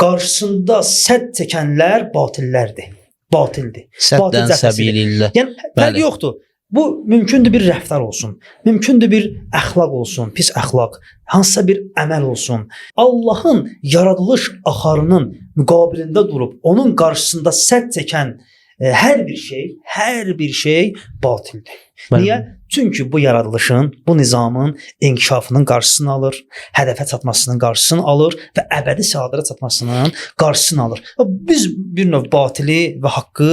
qarşısında sədd çəkənlər batillərdir. Batildir. Səddən səbilillah. Yəni fərq yoxdur. Bu mümkündür bir rəftar olsun, mümkündür bir əxlaq olsun, pis əxlaq, hansısa bir əməl olsun. Allahın yaradılış axarının müqabilində durub onun qarşısında sədd çəkən hər bir şey batildir. Niyə? Çünki bu yaradılışın, bu nizamın inkişafının qarşısını alır, hədəfə çatmasının qarşısını alır və əbədi səadətə çatmasının qarşısını alır. Biz bir növ batili və haqqı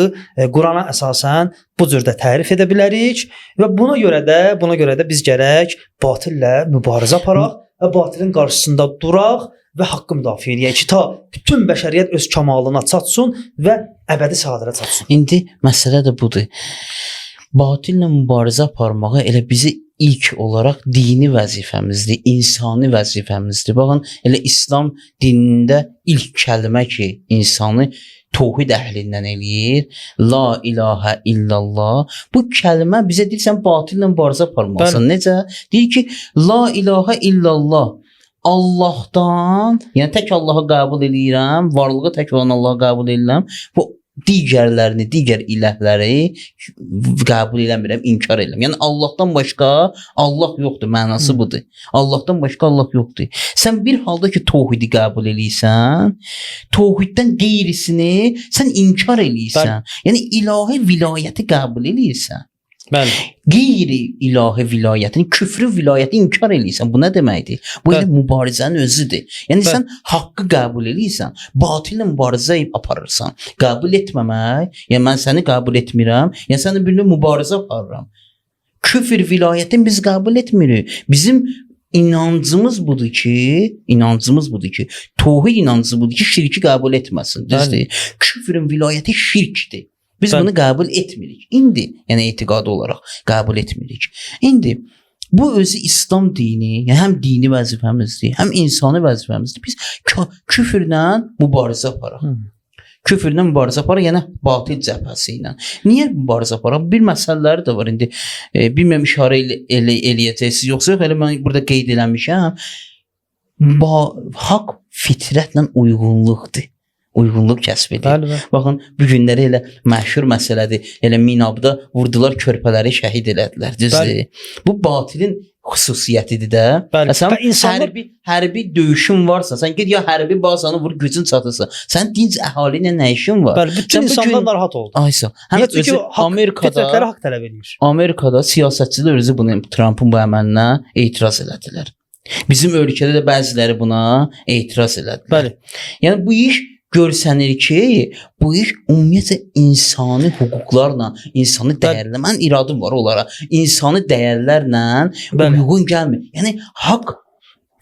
Qurana əsasən bu cürdə tərif edə bilərik və buna görə də biz gərək batillə mübarizə aparaq və batilin qarşısında duraq və haqqı müdafiə edək ki, ta bütün bəşəriyyət öz kamalına çatsın və əbədi səadətə çatsın. İndi məsələ də budur. Batillə mübarizə aparmağı elə bizi ilk olaraq dini vəzifəmizdir, insani vəzifəmizdir. Baxın, elə İslam dinində ilk kəlmə ki, insanı təvhid əhlindən eləyir. La ilahə illallah. Bu kəlmə bizə deyir, sən batillə mübarizə aparmalısan. Necə? Deyir ki, la ilahə illallah. Allahdan, yəni tək Allahı qəbul edirəm, varlığı tək olan Allahı qəbul edirəm. Bu digərlərini, digər iləhləri qəbul eləmirəm, inkar edirəm. Yəni Allahdan başqa Allah yoxdur, mənası budur. Allahdan başqa Allah yoxdur. Sən bir halda ki təvhidi qəbul eləyirsən, təvhiddən qeyrisini sən inkar eləyirsən. Yəni ilahi vilayəti qəbul eləyirsən. Bəli. Qeyri-ilahi vilayətin, küfrü vilayəti inkar eləyirsən. Bu nə deməkdir? Bu elə mübarizənin özüdür. Yəni sən haqqı qəbul eləyirsən, batillə mübarizə aparırsan. Qəbul etməmək, yəni mən səni qəbul etmirəm, yəni səni bir növ mübarizə aparıram. Küfr vilayətini biz qəbul etmirik. Bizim inancımız budur ki, təvhid inancı budur ki, şirki qəbul etməsin. Düzdür? Küfrün vilayəti şirkdir. Biz bunu qəbul etmirik. İndi, yəni etiqadi olaraq qəbul etmirik. İndi bu özü İslam dini, yəni həm dini vəzifəmizdir, həm insani vəzifəmizdir. Biz küfrlə mübarizə aparaq. Küfrlə mübarizə aparaq, yəni batil cəbhəsi ilə. Niyə mübarizə aparaq? Bir məsələləri də var indi. Bilməm işarə eləyəcəksiniz, yoxsa yox, elə mən burada qeyd eləmişəm. Haqq fitrətlə uyğunluqdur. Uyğunluq kəsb edir. Baxın, bu günləri elə məşhur məsələdir. Elə Minabda vurdular, körpələri şəhid elədilər. Düzdür? Bu batilin xüsusiyyətidir də. Sən hərbi döyüşün varsa, sən get ya hərbi bazanı vur, gücün çatırsa. Sən dinc əhali ilə nə işin var? Bəli, bütün insanlar narahat oldu. Aysa. Hətta özü Amerikada haqq tələb edir. Amerikada siyasətçilər özü bunu Trumpın bu əməlinə etiraz elədilər. Bizim ölkədə də bəziləri buna etiraz elədilər. Bəli. Yəni bu iş görsənir ki, bu iş ümumiyyətlə insani hüquqlarla, insani dəyərlərlə, mən iradım var onlara, insani dəyərlərlə uyğun gəlmir. Yəni haqq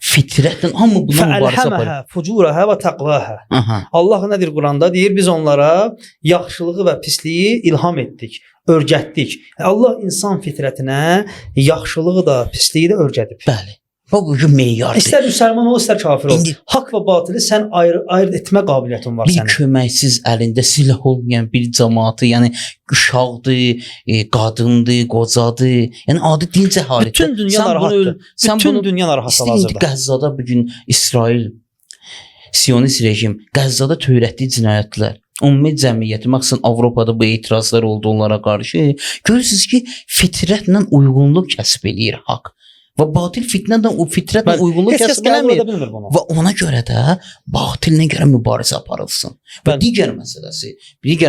fitrətlə hamı buna mübarizə aparır. Fəəlhəməhə fucurəhə və təqvəhə. Allah nə deyir Quranda? Deyir biz onlara yaxşılığı və pisliyi ilham etdik, örgətdik. Allah insan fitrətinə yaxşılığı da, pisliyi də örgədib. Bəli. Bu meyardır. İstər müsəlman ol, istər kafir ol. Haqq və batılı sən ayırd etmə qabiliyyətin var sənin. Bir köməksiz əlində silah olmayan bir cəmaatı, yəni uşaqdır, qadındır, qocadır, yəni adi dinc əhalidir. Bütün dünya narahatdır. Bütün dünya narahat hazırda. Qəzzada bugün İsrail Siyonist rejim Qəzzada törətdiyi cinayətlər, ümumi cəmiyyəti, məxsusən Avropada bu etirazlar oldu onlara qarşı. Görürsünüz ki, fitrətlə uyğunluq kəsb eləyir haqq. Və batil fitrətlə uyğunluq kəsb eləmir. Və ona görə də batillə görə mübarizə aparılsın. Və digər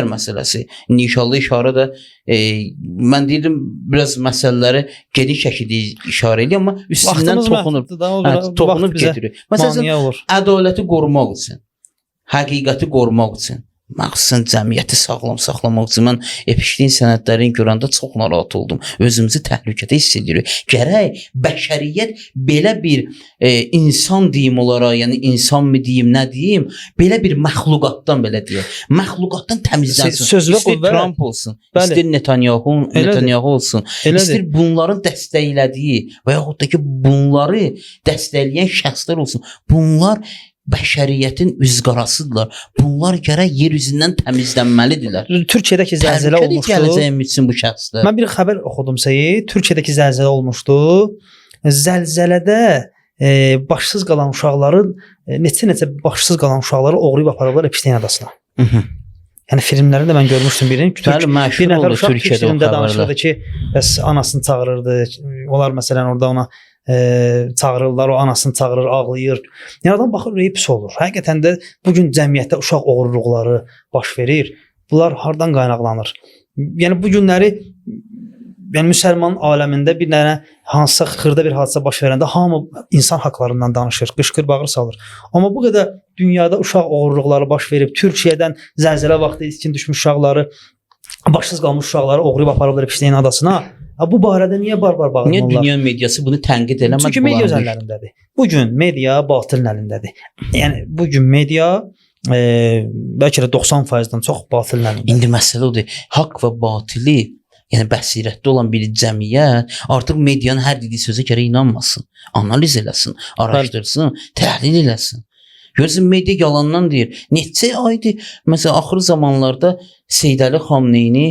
məsələsi, inşallah işarə də mən deyirdim biraz məsələləri geniş şəkildə işarə eləyir, amma üstündən toxunub getirir. Məsələn, ədaləti qorumaq üçün, həqiqəti qorumaq üçün, məxsusən cəmiyyəti sağlam saxlamaq üçün mən epişliyin sənədlərini görəndə çox narahat oldum. Özümüzü təhlükədə hiss edirik. Gərək bəşəriyyət belə bir insan deyim onlara, yəni insan mı deyim, nə deyim, belə bir məxluqatdan belə deyək. Məxluqatdan təmizlənsin. İstər Trump olsun, istər Netanyahu olsun, istər bunların dəstəklədiyi və yaxud da ki bunları dəstəkləyən şəxslər olsun. Bunlar bəşəriyyətin üzqarasıdırlar. Bunlar gərək yer üzündən təmizlənməlidirlər. Türkiyədəki zəlzələ olmuşdu. Gələcəyim üçün bu şəxslər. Mən bir xəbər oxudum Seyid. Türkiyədəki zəlzələ olmuşdu. Zəlzələdə başsız qalan uşaqların neçə başsız qalan uşaqları oğruyub aparıblar Epstein adasına. Yəni filmlərində mən görmüşdüm birini. Bəli, məşhur oldu Türkiyədə o xəbərlər. Danışırdı ki, bəs anasını çağırırdı. Onlar məsələn orada ona çağırırlar, o anasını çağırır, ağlayır. Yəni adam baxır, ürəyi pis olur. Həqiqətən də bugün cəmiyyətdə uşaq oğurluqları baş verir. Bunlar hardan qaynaqlanır? Yəni bu günləri müsəlman aləmində bir dənə hansısa xırda bir hadisə baş verəndə hamı insan haqlarından danışır, qışqır, bağır salır. Amma bu qədər dünyada uşaq oğurluqları baş verib, Türkiyədən zəlzələ vaxtı itkin düşmüş uşaqları, başsız qalmış uşaqları oğruyub aparıblar Epstein adasına. Bu barədə niyə barbar bağırırlar? Niyə dünya mediası bunu tənqid eləməz? Çünki media öz əllərindədir. Bugün media batilin əlindədir. Yəni bugün media bəlkə də 90%-dən çox batilin əlindədir. İndi məsələ odur. Haqq və batili, yəni bəsirətli olan bir cəmiyyət artıq medianın hər dediyi sözə gərək inanmasın, analiz eləsin, araşdırsın, təhlil eləsin. Görürsən, media yalandan deyir. Neçə aydır, məsələn, axır zamanlarda Seyid Əli Xamneyni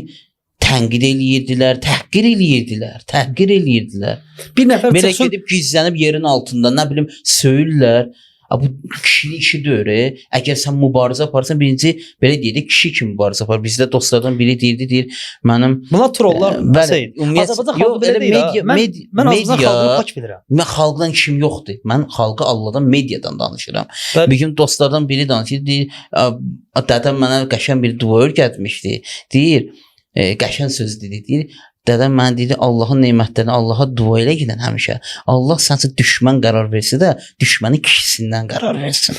tənqid eləyirdilər, təhqir eləyirdilər. Bir nəfər belə gedib gizlənib yerin altında, nə bilim, söyürlər. Bu kişinin işi deyir. Əgər sən mübarizə aparsan, birinci belə deyir, kişi kimi mübarizə apar. Bizdə dostlardan biri deyir, mənim bunlar trollar. Azərbaycan xalqı belə deyir. Mən Azərbaycan xalqını pak bilirəm. Mən xalqdan işim yoxdur. Mən xalqı Allahdan, mediadan danışıram. Bir gün dostlardan biri danışır, deyir, dədəm mənə qəşəng bir dua öyrətmişdi. Deyir, qəşəng söz deyir. Dədəm mənə deyir, Allahın nemətlərini Allaha dua elə gedən həmişə. Allah sənsə düşmən qərar versə də, düşməni kişisindən qərar versin.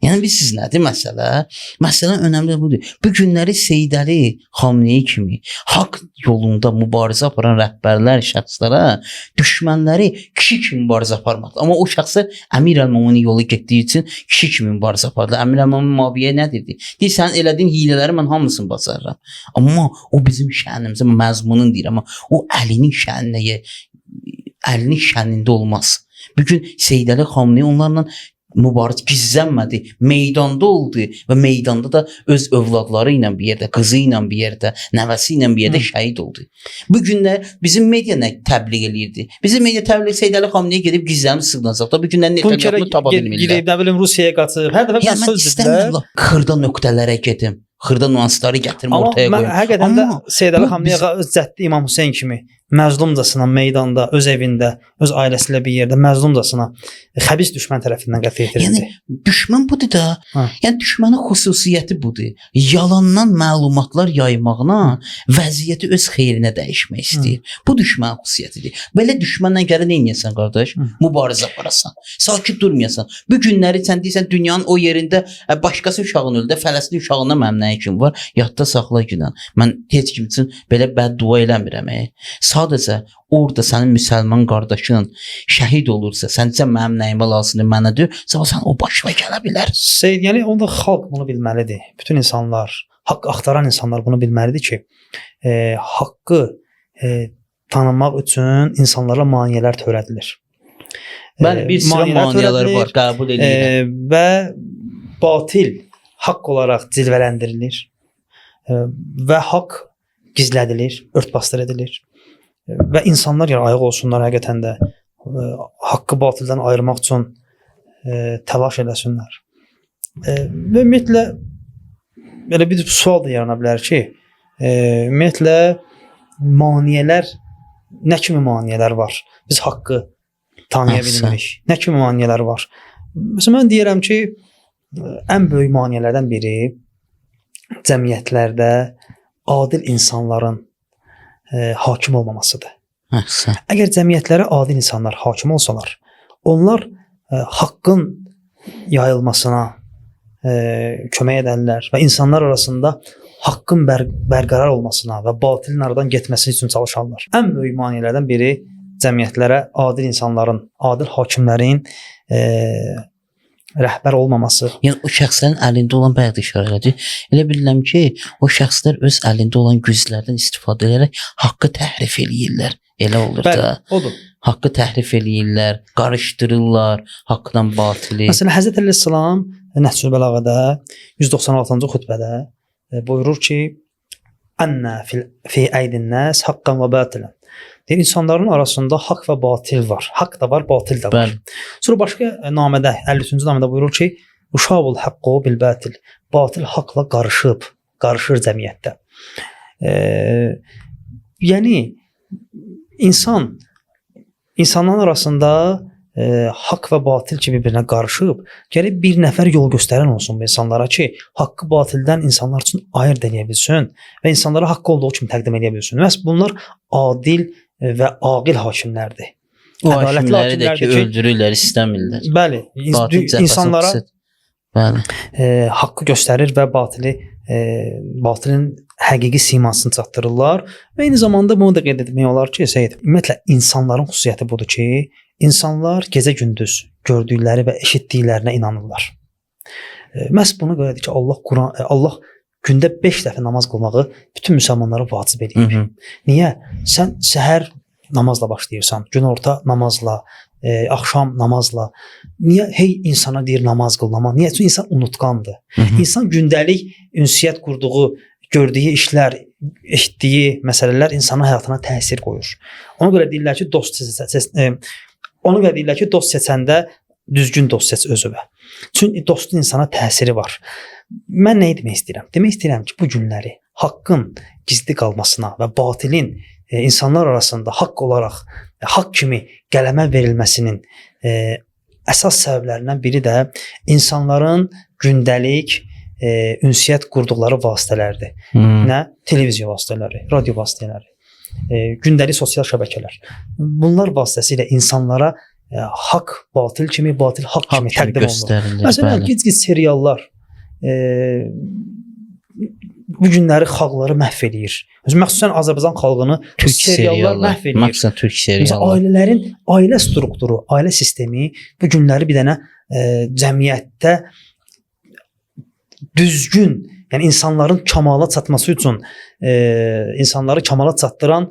Yəni bilirsiniz nədir məsələ? Məsələn önəmli budur. Bu günləri Seyid Əli Xamneyi kimi haqq yolunda mübarizə aparan rəhbərlər, şəxslərə düşmənləri kişi kimi mübarizə aparmaqdır. Amma o şəxslər Əmir Əl-Momunun yolu getdiyi üçün kişi kimi mübarizə apardı. Əmir Əl-Momun Maviyə nə dedi? Deyir, sən elədiyin hilələri mən hamısını bacarıram. Amma o bizim şənimizin məzmunun deyir. Amma o əlinin şənində olmaz. Bugün Seyid Əli Xamneyi onlarla mübarizə gizlənmədi, meydanda oldu və meydanda da öz övladları ilə bir yerdə, qızı ilə bir yerdə, nəvəsi ilə bir yerdə şəhid oldu. Bu günlər bizim media nə təbliğ eləyirdi? Bizim media təbliğ Seyid Əli Xamneyi gedib gizlənib sığınacaqda. Bu günlər Netanyahunu tapa bilmirlər. Nə bilim Rusiyaya qaçır. Hər dəfə mən söz istəmirəm. Xırda nöqtələrə gedim. Xırda nüansları gətirmə ortaya qoyum. Mən həqiqətən də Seyid Əli Xamneyə öz cəddi İmam Hüseyn kimi məzlumcasına meydanda, öz evində, öz ailəsi ilə bir yerdə məzlumcasına xəbis düşmən tərəfindən qətlə yetirildi. Yəni düşmən budur da. Hə. Yəni düşmənin xüsusiyyəti budur. Yalandan məlumatlar yaymaqla vəziyyəti öz xeyrinə dəyişmək istəyir. Bu düşmənin xüsusiyyətidir. Belə düşmənlə gələ nə edəsən qardaş? Mübarizə aparasan. Sakit durmayasan. Bu günləri sən deyirsən dünyanın o yerində başqası uşağın öldü, Fələstin uşağından mənim nə işim var? Yadda saxla günən. Mən heç kim üçün belə bəddua eləmirəm. Sadəcə orada sənin müsəlman qardaşın şəhid olursa, səncə mənim nəyimə lazımdır, mənə deyir, sən o başına gələ bilər. Seyid, yəni onda xalq bunu bilməlidir. Bütün insanlar, haqq axtaran insanlar bunu bilməlidir ki, haqqı tanımaq üçün insanlara maneələr törədilir. Bəli, bir sıra maneələr var, qəbul edirəm. Və batil haqq olaraq cilvələndirilir və haqq gizlədilir, örtbasdır edilir. Və insanlar yəni ayıq olsunlar həqiqətən də haqqı batildən ayırmaq üçün təlaş eləsinlər. Və ümumiyyətlə belə bir sual da yarana bilər ki, ümumiyyətlə maneələr, nə kimi maneələr var? Biz haqqı tanıya bilmirik. Nə kimi maneələr var? Məsələn, mən deyirəm ki, ən böyük maneələrdən biri cəmiyyətlərdə adil insanların hakim olmamasıdır. Əhsən. Əgər cəmiyyətlərə adil insanlar hakim olsalar, onlar haqqın yayılmasına kömək edərlər və insanlar arasında haqqın bərqərar olmasına və batilin aradan getməsi üçün çalışarlar. Ən böyük maneələrdən biri cəmiyyətlərə adil insanların, adil hakimlərin rəhbər olmaması. Yəni o şəxslərin əlində olan bayaq da işarə elədi. Elə bilirəm ki, o şəxslər öz əlində olan güclərdən istifadə edərək haqqı təhrif eləyirlər. Elə olur da. Bəli, odur. Haqqı təhrif eləyirlər, qarışdırırlar haqqdan batili. Məsələn, Həzrət Əleyhissalam Nəhcül Bəlağədə 196-cı xutbədə buyurur ki: "Ənə fi əydin-nəs haqqan və batilən." Deyir, insanların arasında haqq və batil var. Haqq da var, batil də var. Bəli. Sonra başqa namədə, 53-cü namədə buyurur ki: "Uşabul haqqu bil batil." Batil haqla qarışır cəmiyyətdə. Yəni insanların arasında haqq və batil ki bir-birinə qarışıb, gərək bir nəfər yol göstərən olsun bu insanlara ki, haqqı batildən insanlar üçün ayırd edə bilsin və insanlara haqqı olduğu kimi təqdim edə bilsin. Məhz bunlar adil və aqil hakimlərdir. O hakimləri də ki, öldürürlər, istəmirlər. Bəli, insanlara haqqı göstərir və batilin həqiqi simasını çatdırırlar və eyni zamanda bunu da qeyd etmək olar ki, ümumiyyətlə insanların xüsusiyyəti budur ki, insanlar gecə-gündüz gördükləri və eşitdiklərinə inanırlar. Məhz buna görədir ki, Allah gündə 5 dəfə namaz qılmağı bütün müsəlmanlara vacib edir. Niyə? Sən səhər namazla başlayırsan, günorta namazla, axşam namazla. Niyə hey insana deyir namaz qıl, niyə? Çünki insan unutqandır. İnsan gündəlik ünsiyyət qurduğu, gördüyü işlər, eşitdiyi məsələlər insanın həyatına təsir qoyur. Ona görə deyirlər ki, dost seçəndə düzgün dost seç özünə. Çünki dostun insana təsiri var. Mən nə demək istəyirəm? Demək istəyirəm ki, bu günləri haqqın gizli qalmasına və batilin insanlar arasında haqq olaraq, haqq kimi qələmə verilməsinin əsas səbəblərindən biri də insanların gündəlik ünsiyyət qurduqları vasitələrdir. Nə? Televiziya vasitələri, radio vasitələri, gündəlik sosial şəbəkələr. Bunlar vasitəsilə insanlara haqq batil kimi, batil haqq kimi təqdim olunur. Məsələn, gic-gic seriallar bu günləri xalqları məhv edir. Məxsusən Azərbaycan xalqını türk seriallar məhv edir. Məxsusən türk seriallar. Ailələrin ailə strukturu, ailə sistemi bu günləri bir dənə cəmiyyətdə düzgün, yəni insanların kamala çatması üçün insanları kamala çatdıran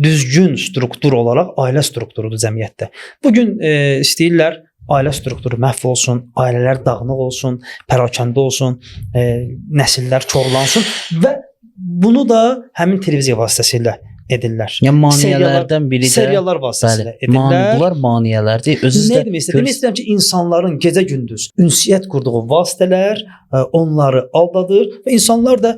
düzgün struktur olaraq ailə strukturudur cəmiyyətdə. Bugün istəyirlər ailə strukturu məhv olsun, ailələr dağınıq olsun, pərakəndə olsun, nəsillər korlansın və bunu da həmin televiziya vasitəsilə edirlər. Yəni maneələrdən biri də seriallar vasitəsilə edirlər. Bunlar maneələrdir. Özünüzdə demək istəyirəm ki, insanların gecə-gündüz ünsiyyət qurduğu vasitələr onları aldadır və insanlar da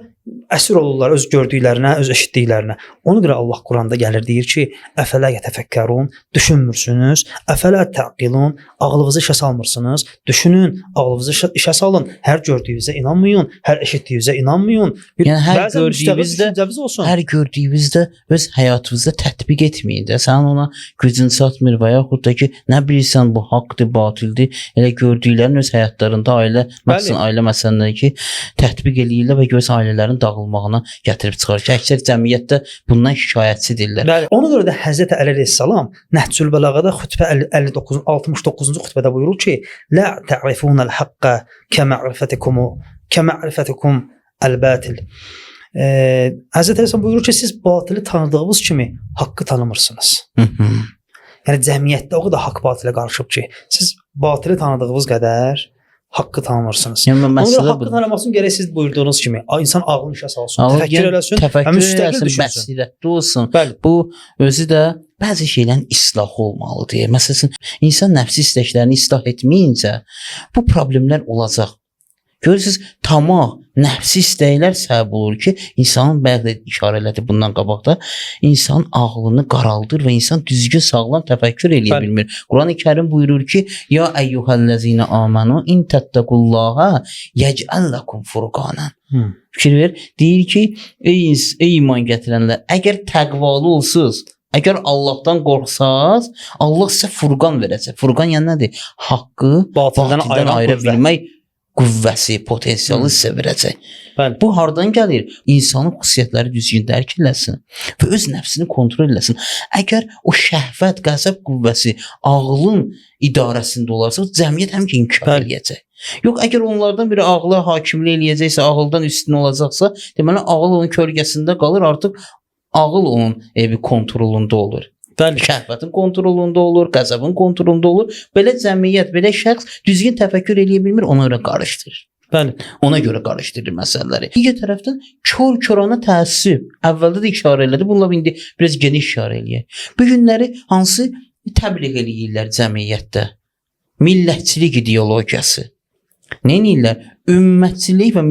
əsir olurlar öz gördüklərinə, öz eşitdiklərinə. Ona görə Allah Quranda gəlir deyir ki, əfələ yətəfəkkərun, düşünmürsünüz, əfələ təqilun, ağlınızı işə salmırsınız. Düşünün, ağlınızı işə salın. Hər gördüyünüzə inanmayın, hər eşitdiyinizə inanmayın. Yəni hər gördüyünüzdə öz həyatınızda tətbiq etməyin də. Sən ona gücün çatmır və yaxud da ki, nə bilirsən bu haqqdır, batildir. Elə gördüklərin öz həyatlarında ailə məsələlərini tətbiq eləyirlər və göz ailələrin dağılmağına gətirib çıxarır ki, əksər cəmiyyətdə bundan şikayətçidirlər. Bəli, ona görə də Həzrət Əli əleyhissalam Nəhcül Bəlağada xütbə 69-cu xütbədə buyurur ki, "La ta'rifunal haqqa kema'rifetikum al-batil." Həzrət Əli buyurur ki, siz batili tanıdığınız kimi haqqı tanımırsınız. Yəni cəmiyyətdə o qədər haqq batilə qarışıb ki, siz batili tanıdığınız qədər haqqı tanımırsınız. Yəni məsələ haqqı tanımasın gərək siz buyurduğunuz kimi insan ağlını işə salsın, təfəkkür eləsin, müstəqil düşünsün, bəsirətli olsun. Bəli. Bu özü də bəzi şeylərin islahı olmalıdır. Məsələn, insan nəfsi istəklərini islah etməyincə bu problemlər olacaq. Görürsüz, tamah, nəfsi istəklər səbəb olur ki, insanın bəzi işarə elədi bundan qabaqda, insan ağlını qaraldır və insan düzgün sağlam təfəkkür eləyə bilmir. Quran-ı Kərim buyurur ki, ya əyyuhəllezina amanu in təttəqullaha yec'al lakum furqanan. Fikir ver, deyir ki, ey iman gətirənlər, əgər təqvalı olsunuz, əgər Allahdan qorxsaz, Allah sizə furqan verəcək. Furqan yəni nədir? Haqqı batildən ayıra bilmək qüvvəsi, potensialı sizə verəcək. Bəli. Bu hardan gəlir? İnsanın xüsusiyyətləri düzgün dərk eləsin və öz nəfsini kontrol eləsin. Əgər o şəhvət, qəzəb qüvvəsi ağlın idarəsində olarsa, cəmiyyət həmçinin inkişaf eləyəcək. Yox, əgər onlardan biri ağla hakimlik eləyəcəksə, ağıldan üstün olacaqsa, deməli ağıl onun kölgəsində qalır, artıq ağıl onun kontrolunda olur. Bəli. Şəhvətin kontrolunda olur, qəzəbin kontrolunda olur. Belə cəmiyyət, belə şəxs düzgün təfəkkür eləyə bilmir, ona görə qarışdırır. Bəli. Ona görə qarışdırır məsələləri. Digər tərəfdən kör-körana təəssüb. Əvvəldə də işarə elədi. Bununla indi biraz geniş işarə eləyək. Bu günləri hansı təbliğ eləyirlər cəmiyyətdə? Millətçilik ideologiyası. Nə edirlər? Ümmətçilik və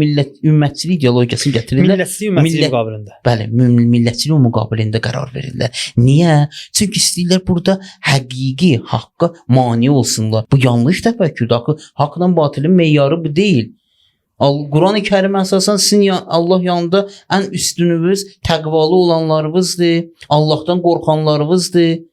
ümmətçilik ideologiyasını gətirirlər. Millətçilik müqabilində. Bəli, millətçilik müqabilində qərar verirlər. Niyə? Çünki istəyirlər burada həqiqi haqqa mane olsunlar. Bu yanlış təfəkkürdür. Haqla batilin meyarı bu deyil. Quran-ı Kərim əsasən sizin Allah yanında ən üstününüz təqvalı olanlarınızdır, Allahdan qorxanlarınızdır.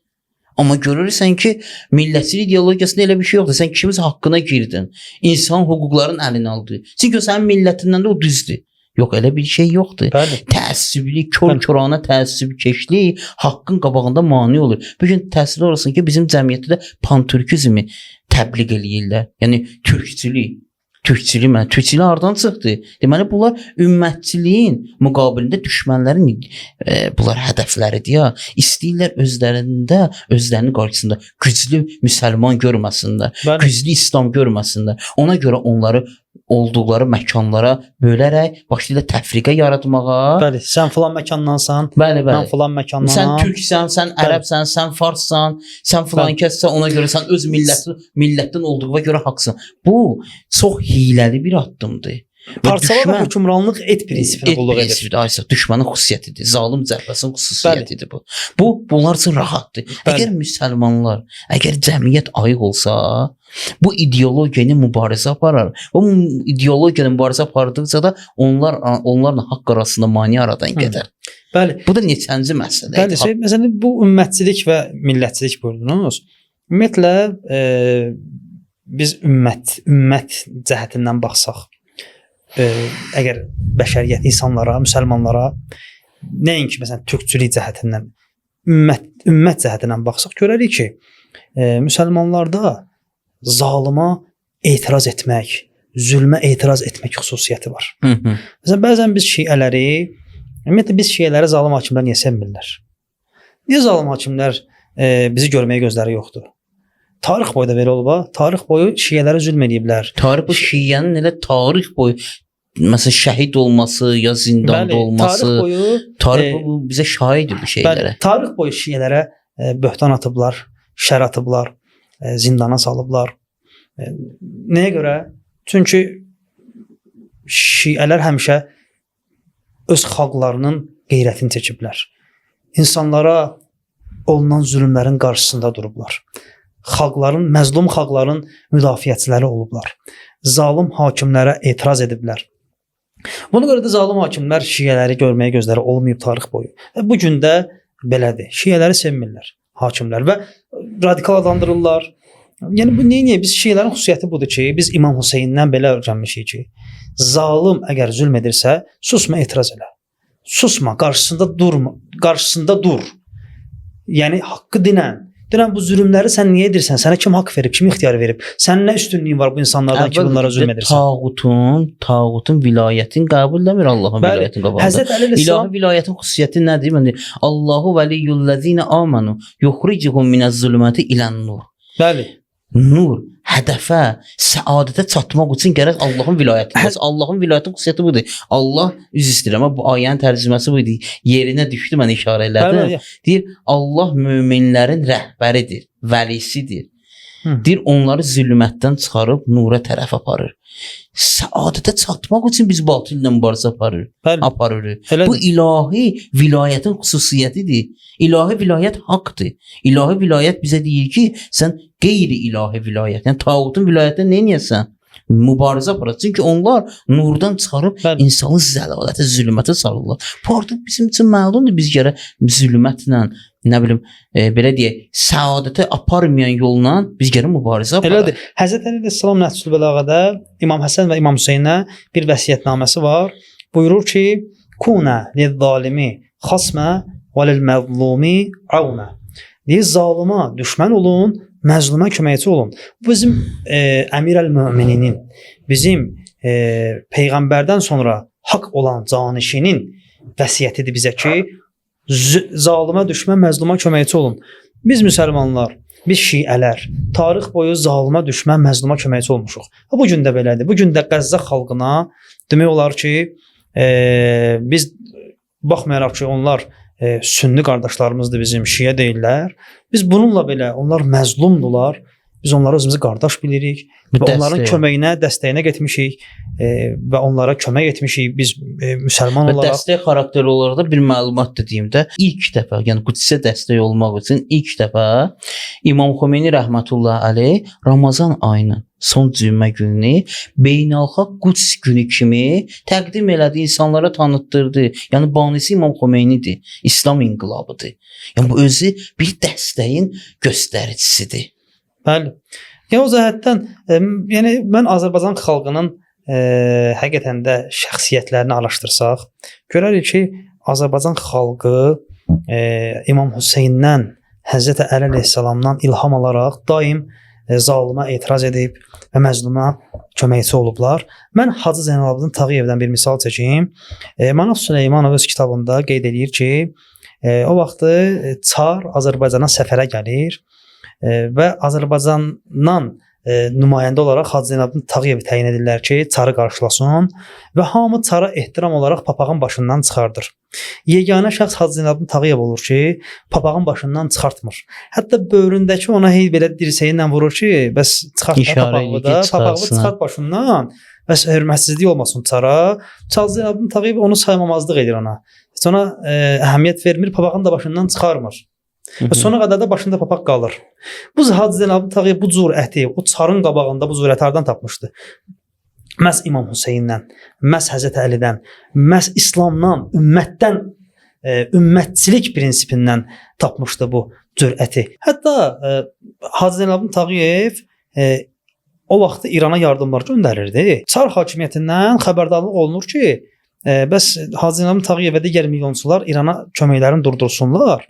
Amma görürsən ki, millətçilik ideologiyasında elə bir şey yoxdur. Sən kimiz haqqına girdin. İnsan hüquqlarının əlini aldı. Çünki sənin millətindən də o düzdür. Yox, elə bir şey yoxdur. Bəli. Təəssübli, kör-körana təəssübkeşlik haqqın qabağında mane olur. Bu gün təsir olursun ki, bizim cəmiyyətdə pantürkizmi təbliğ eləyirlər. Yəni türkçülük. Türkçülük hardan çıxdı? Deməli, bunlar ümmətçiliyin müqabilində düşmənlərin bunlar hədəfləridir ya. İstəyirlər özlərinin qarşısında güclü müsəlman görməsinlər, güclü İslam görməsinlər. Ona görə onları olduqları məkanlara bölərək başlayırlar təfriqə yaratmağa. Bəli, sən filan məkandansan, bəli. Mən filan məkandanam. Sən türksən, sən ərəbsən, sən farssan, sən filan kəssən, ona görə sən öz millətdən olduğuna görə haqsın. Bu çox hiləli bir addımdır. Parçala və hökmranlıq et prinsipinə qulluq edir. Aysa düşmənin xüsusiyyətidir, zalim cəbhəsinin xüsusiyyətidir bu. Bunlar üçün rahatdır. Əgər müsəlmanlar, əgər cəmiyyət ayıq olsa, bu ideologiyanı mübarizə aparar. Bu ideologiyanı mübarizə apardıqca da onlarla haqq arasında mane aradan gedər. Bəli. Bu da neçənci məsələdir. Bəli, məsələn bu ümmətçilik və millətçilik buyurdunuz. Ümumiyyətlə biz ümmət cəhətindən baxsaq, əgər bəşəriyyət insanlara, müsəlmanlara nəinki məsələn türkçülük cəhətindən, ümmət cəhətindən baxsaq görərik ki, müsəlmanlarda zalıma etiraz etmək, zülmə etiraz etmək xüsusiyyəti var. Məsələn, bəzən biz şiələri, ümumiyyətlə biz şiələri zalim hakimlər niyə sevmirlər? Niyə zalim hakimlər bizi görməyə gözləri yoxdur? Tarix boyu da belə olub, tarix boyu şiələrə zülm ediblər. Tarix bu şiənin elə tarix boyu məsələn şəhid olması ya zindanda olması, tarix bu bizə şahiddir bu şeylərə. Tarix boyu şiələrə böhtan atıblar, şər atıblar, zindana salıblar. Nəyə görə? Çünki şiələr həmişə öz xalqlarının qeyrətini çəkiblər. İnsanlara olunan zülmlərin qarşısında durublar. Məzlum xalqların müdafiəçiləri olublar. Zalım hakimlərə etiraz ediblər. Buna görə də zalim hakimlər şiələri görməyə gözləri olmayıb tarix boyu. Və bu gün də belədir. Şiələri sevmirlər hakimlər və radikal adlandırırlar. Yəni bu nəyə? Biz şiələrin xüsusiyyəti budur ki, biz İmam Hüseyndən belə öyrənmişik ki, zalim əgər zülm edirsə, susma, etiraz elə. Susma, qarşısında dur. Yəni haqqı dinən. Denən bu zülmləri sən niyə edirsən? Sənə kim haqq verib, kim ixtiyar verib? Sənin nə üstünlüyün var bu insanlardan ki, bunlara zülm edirsən? Tağutun vilayətin qəbul etmir, Allahın vilayətini qəbul edir. Həzrət Əli İlahi vilayətin xüsusiyyəti nədir? Məndə Allahu veliyyullezine amanu yuxricuhum minez-zulumati ilen-nur. Bəli. Nur, hədəfə, səadətə çatmaq üçün gərək Allahın vilayətidir. Allahın vilayətin xüsusiyyəti budur. Allah üz istəyirəm, bu ayənin tərcüməsi budur. Yerinə düşdü, mən işarə elədim. Deyir, Allah möminlərin rəhbəridir, vəlisidir. Deyir, onları zülmətdən çıxarıb nura tərəf aparır. Səadətə çatmaq üçün biz batillə mübarizə aparırıq. Bu ilahi vilayətin xüsusiyyətidir. İlahi vilayət haqqdır. İlahi vilayət bizə deyir ki, sən qeyri-ilahi vilayət, yəni tağutun vilayətində nə edirsən? Mübarizə aparır. Çünki onlar nurdan çıxarıb insanı zəlalətə, zülmətə salırlar. Bu artıq bizim üçün məlumdur. Biz gərək zülmətlə, nə bilim, belə deyək, səadətə aparmayan yolla biz gərək mübarizə aparaq. Elədir. Həzrət Əli əleyhissalam Nəhcül Bəlağədə İmam Həsən və İmam Hüseynə bir vəsiyyətnaməsi var. Buyurur ki, Kunə liz-zalimi xasmə və lil-məzlumi avnə. Deyir, zalıma düşmən olun, məzluma köməkçi olun. Bu bizim Əmir əl-Mömininin, bizim Peyğəmbərdən sonra haqq olan canişinin vəsiyyətidir bizə ki, zalıma düşmən, məzluma köməkçi olun. Biz müsəlmanlar, biz şiələr tarix boyu zalıma düşmən, məzluma köməkçi olmuşuq. Bu gün də belədir. Bu gün də Qəzza xalqına demək olar ki, biz baxmayaraq ki, onlar sünni qardaşlarımızdır, bizim şiə deyirlər. Biz bununla belə, onlar məzlumdular. Biz onları özümüzü qardaş bilirik və onların köməyinə, dəstəyinə getmişik və onlara kömək etmişik biz müsəlman olaraq. Dəstək xarakterli olaraq da bir məlumat dediyimdə ilk dəfə, yəni Qüdsə dəstək olmaq üçün ilk dəfə İmam Xomeyni rəhmətullah əleyh Ramazan ayının son cümə gününü beynəlxalq Qüds günü kimi təqdim elədi, insanlara tanıtdırdı. Yəni banisi İmam Xomeynidir, İslam inqilabıdır. Yəni bu özü bir dəstəyin göstəricisidir. Bəli. Yəni o cəhətdən, yəni mən Azərbaycan xalqının həqiqətən də şəxsiyyətlərini araşdırsaq, görərik ki, Azərbaycan xalqı İmam Hüseyndən, Həzrət Əli əleyhissalamdan ilham alaraq daim zalıma etiraz edib və məzluma köməkçi olublar. Mən Hacı Zeynalabdin Tağıyevdən bir misal çəkeyim. Manaf Süleymanov öz kitabında qeyd edir ki, o vaxtı Çar Azərbaycana səfərə gəlir və Azərbaycandan nümayəndə olaraq Hacı Zeynalabdin Tağıyevi təyin edirlər ki, Çarı qarşılasın və hamı Çara ehtiram olaraq papağın başından çıxardır. Yeganə şəxs Hacı Zeynalabdin Tağıyev olur ki, papağın başından çıxartmır. Hətta böyründəki ona hey belə dirsəyinlə vurur ki, bəs papağı çıxart başından, bəs hörmətsizlik olmasın Çara. Hacı Zeynalabdin Tağıyev onu saymamazlıq edir ona. Heç ona əhəmiyyət vermir, papağını da başından çıxarmır. Və sona qədər də başında papaq qalır. Bu Hacı Zeynalabdin Tağıyev bu cürəti, o Çarın qabağında bu cürəti hardan tapmışdı? Məhz İmam Hüseyndən, məhz Həzrət Əlidən, məhz İslamdan, ümmətdən, ümmətçilik prinsipindən tapmışdı bu cürəti. Hətta Hacı Zeynalabdin Tağıyev o vaxtı İrana yardımlar göndərirdi. Çar hakimiyyətindən xəbərdarlıq olunur ki, bəs Hacı Zeynalabdin Tağıyev və digər milyonçular İrana köməklərini durdursunlar.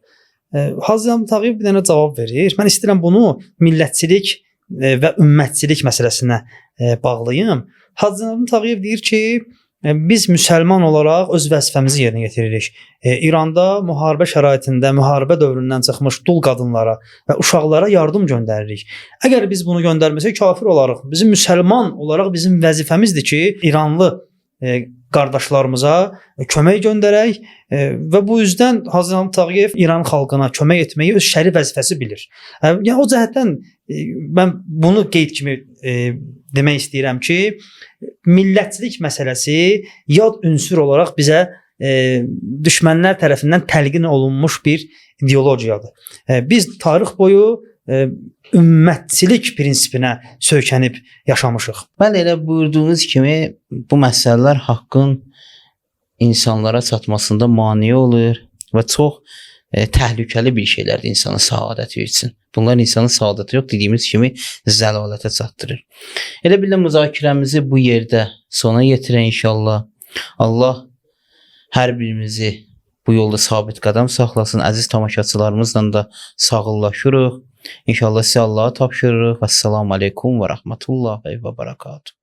Hacı Zeynalabdin Tağıyev bir dənə cavab verir. Mən istəyirəm bunu millətçilik və ümmətçilik məsələsinə bağlayım. Hacı Zeynalabdin Tağıyev deyir ki, biz müsəlman olaraq öz vəzifəmizi yerinə yetiririk. İranda müharibə şəraitində, müharibə dövründən çıxmış dul qadınlara və uşaqlara yardım göndəririk. Əgər biz bunu göndərməsək kafir olarıq. Bizim müsəlman olaraq bizim vəzifəmizdir ki, İranlı qardaşlarımıza kömək göndərək və bu üzdən Hacı Zeynalabdin Tağıyev İran xalqına kömək etməyi öz şəri vəzifəsi bilir. Yəni o cəhətdən mən bunu qeyd kimi demək istəyirəm ki, millətçilik məsələsi yad ünsur olaraq bizə düşmənlər tərəfindən təlqin olunmuş bir ideologiyadır. Biz tarix boyu ümmətçilik prinsipinə söykənib yaşamışıq. Bəli, elə buyurduğunuz kimi bu məsələlər haqqın insanlara çatmasında mane olur və çox təhlükəli bir şeylərdir insanın səadəti üçün. Bunlar insanın səadəti yox, dediyimiz kimi zəlalətə çatdırır. Elə billə müzakirəmizi bu yerdə sona yetirək inşallah. Allah hər birimizi bu yolda sabit qədəm saxlasın. Əziz tamaşaçılarımızla da sağollaşırıq. İnşallah sizə Allah'a tapşırırıq. Vəssalamu aleykum və rəhmətullahi və barakatuhu.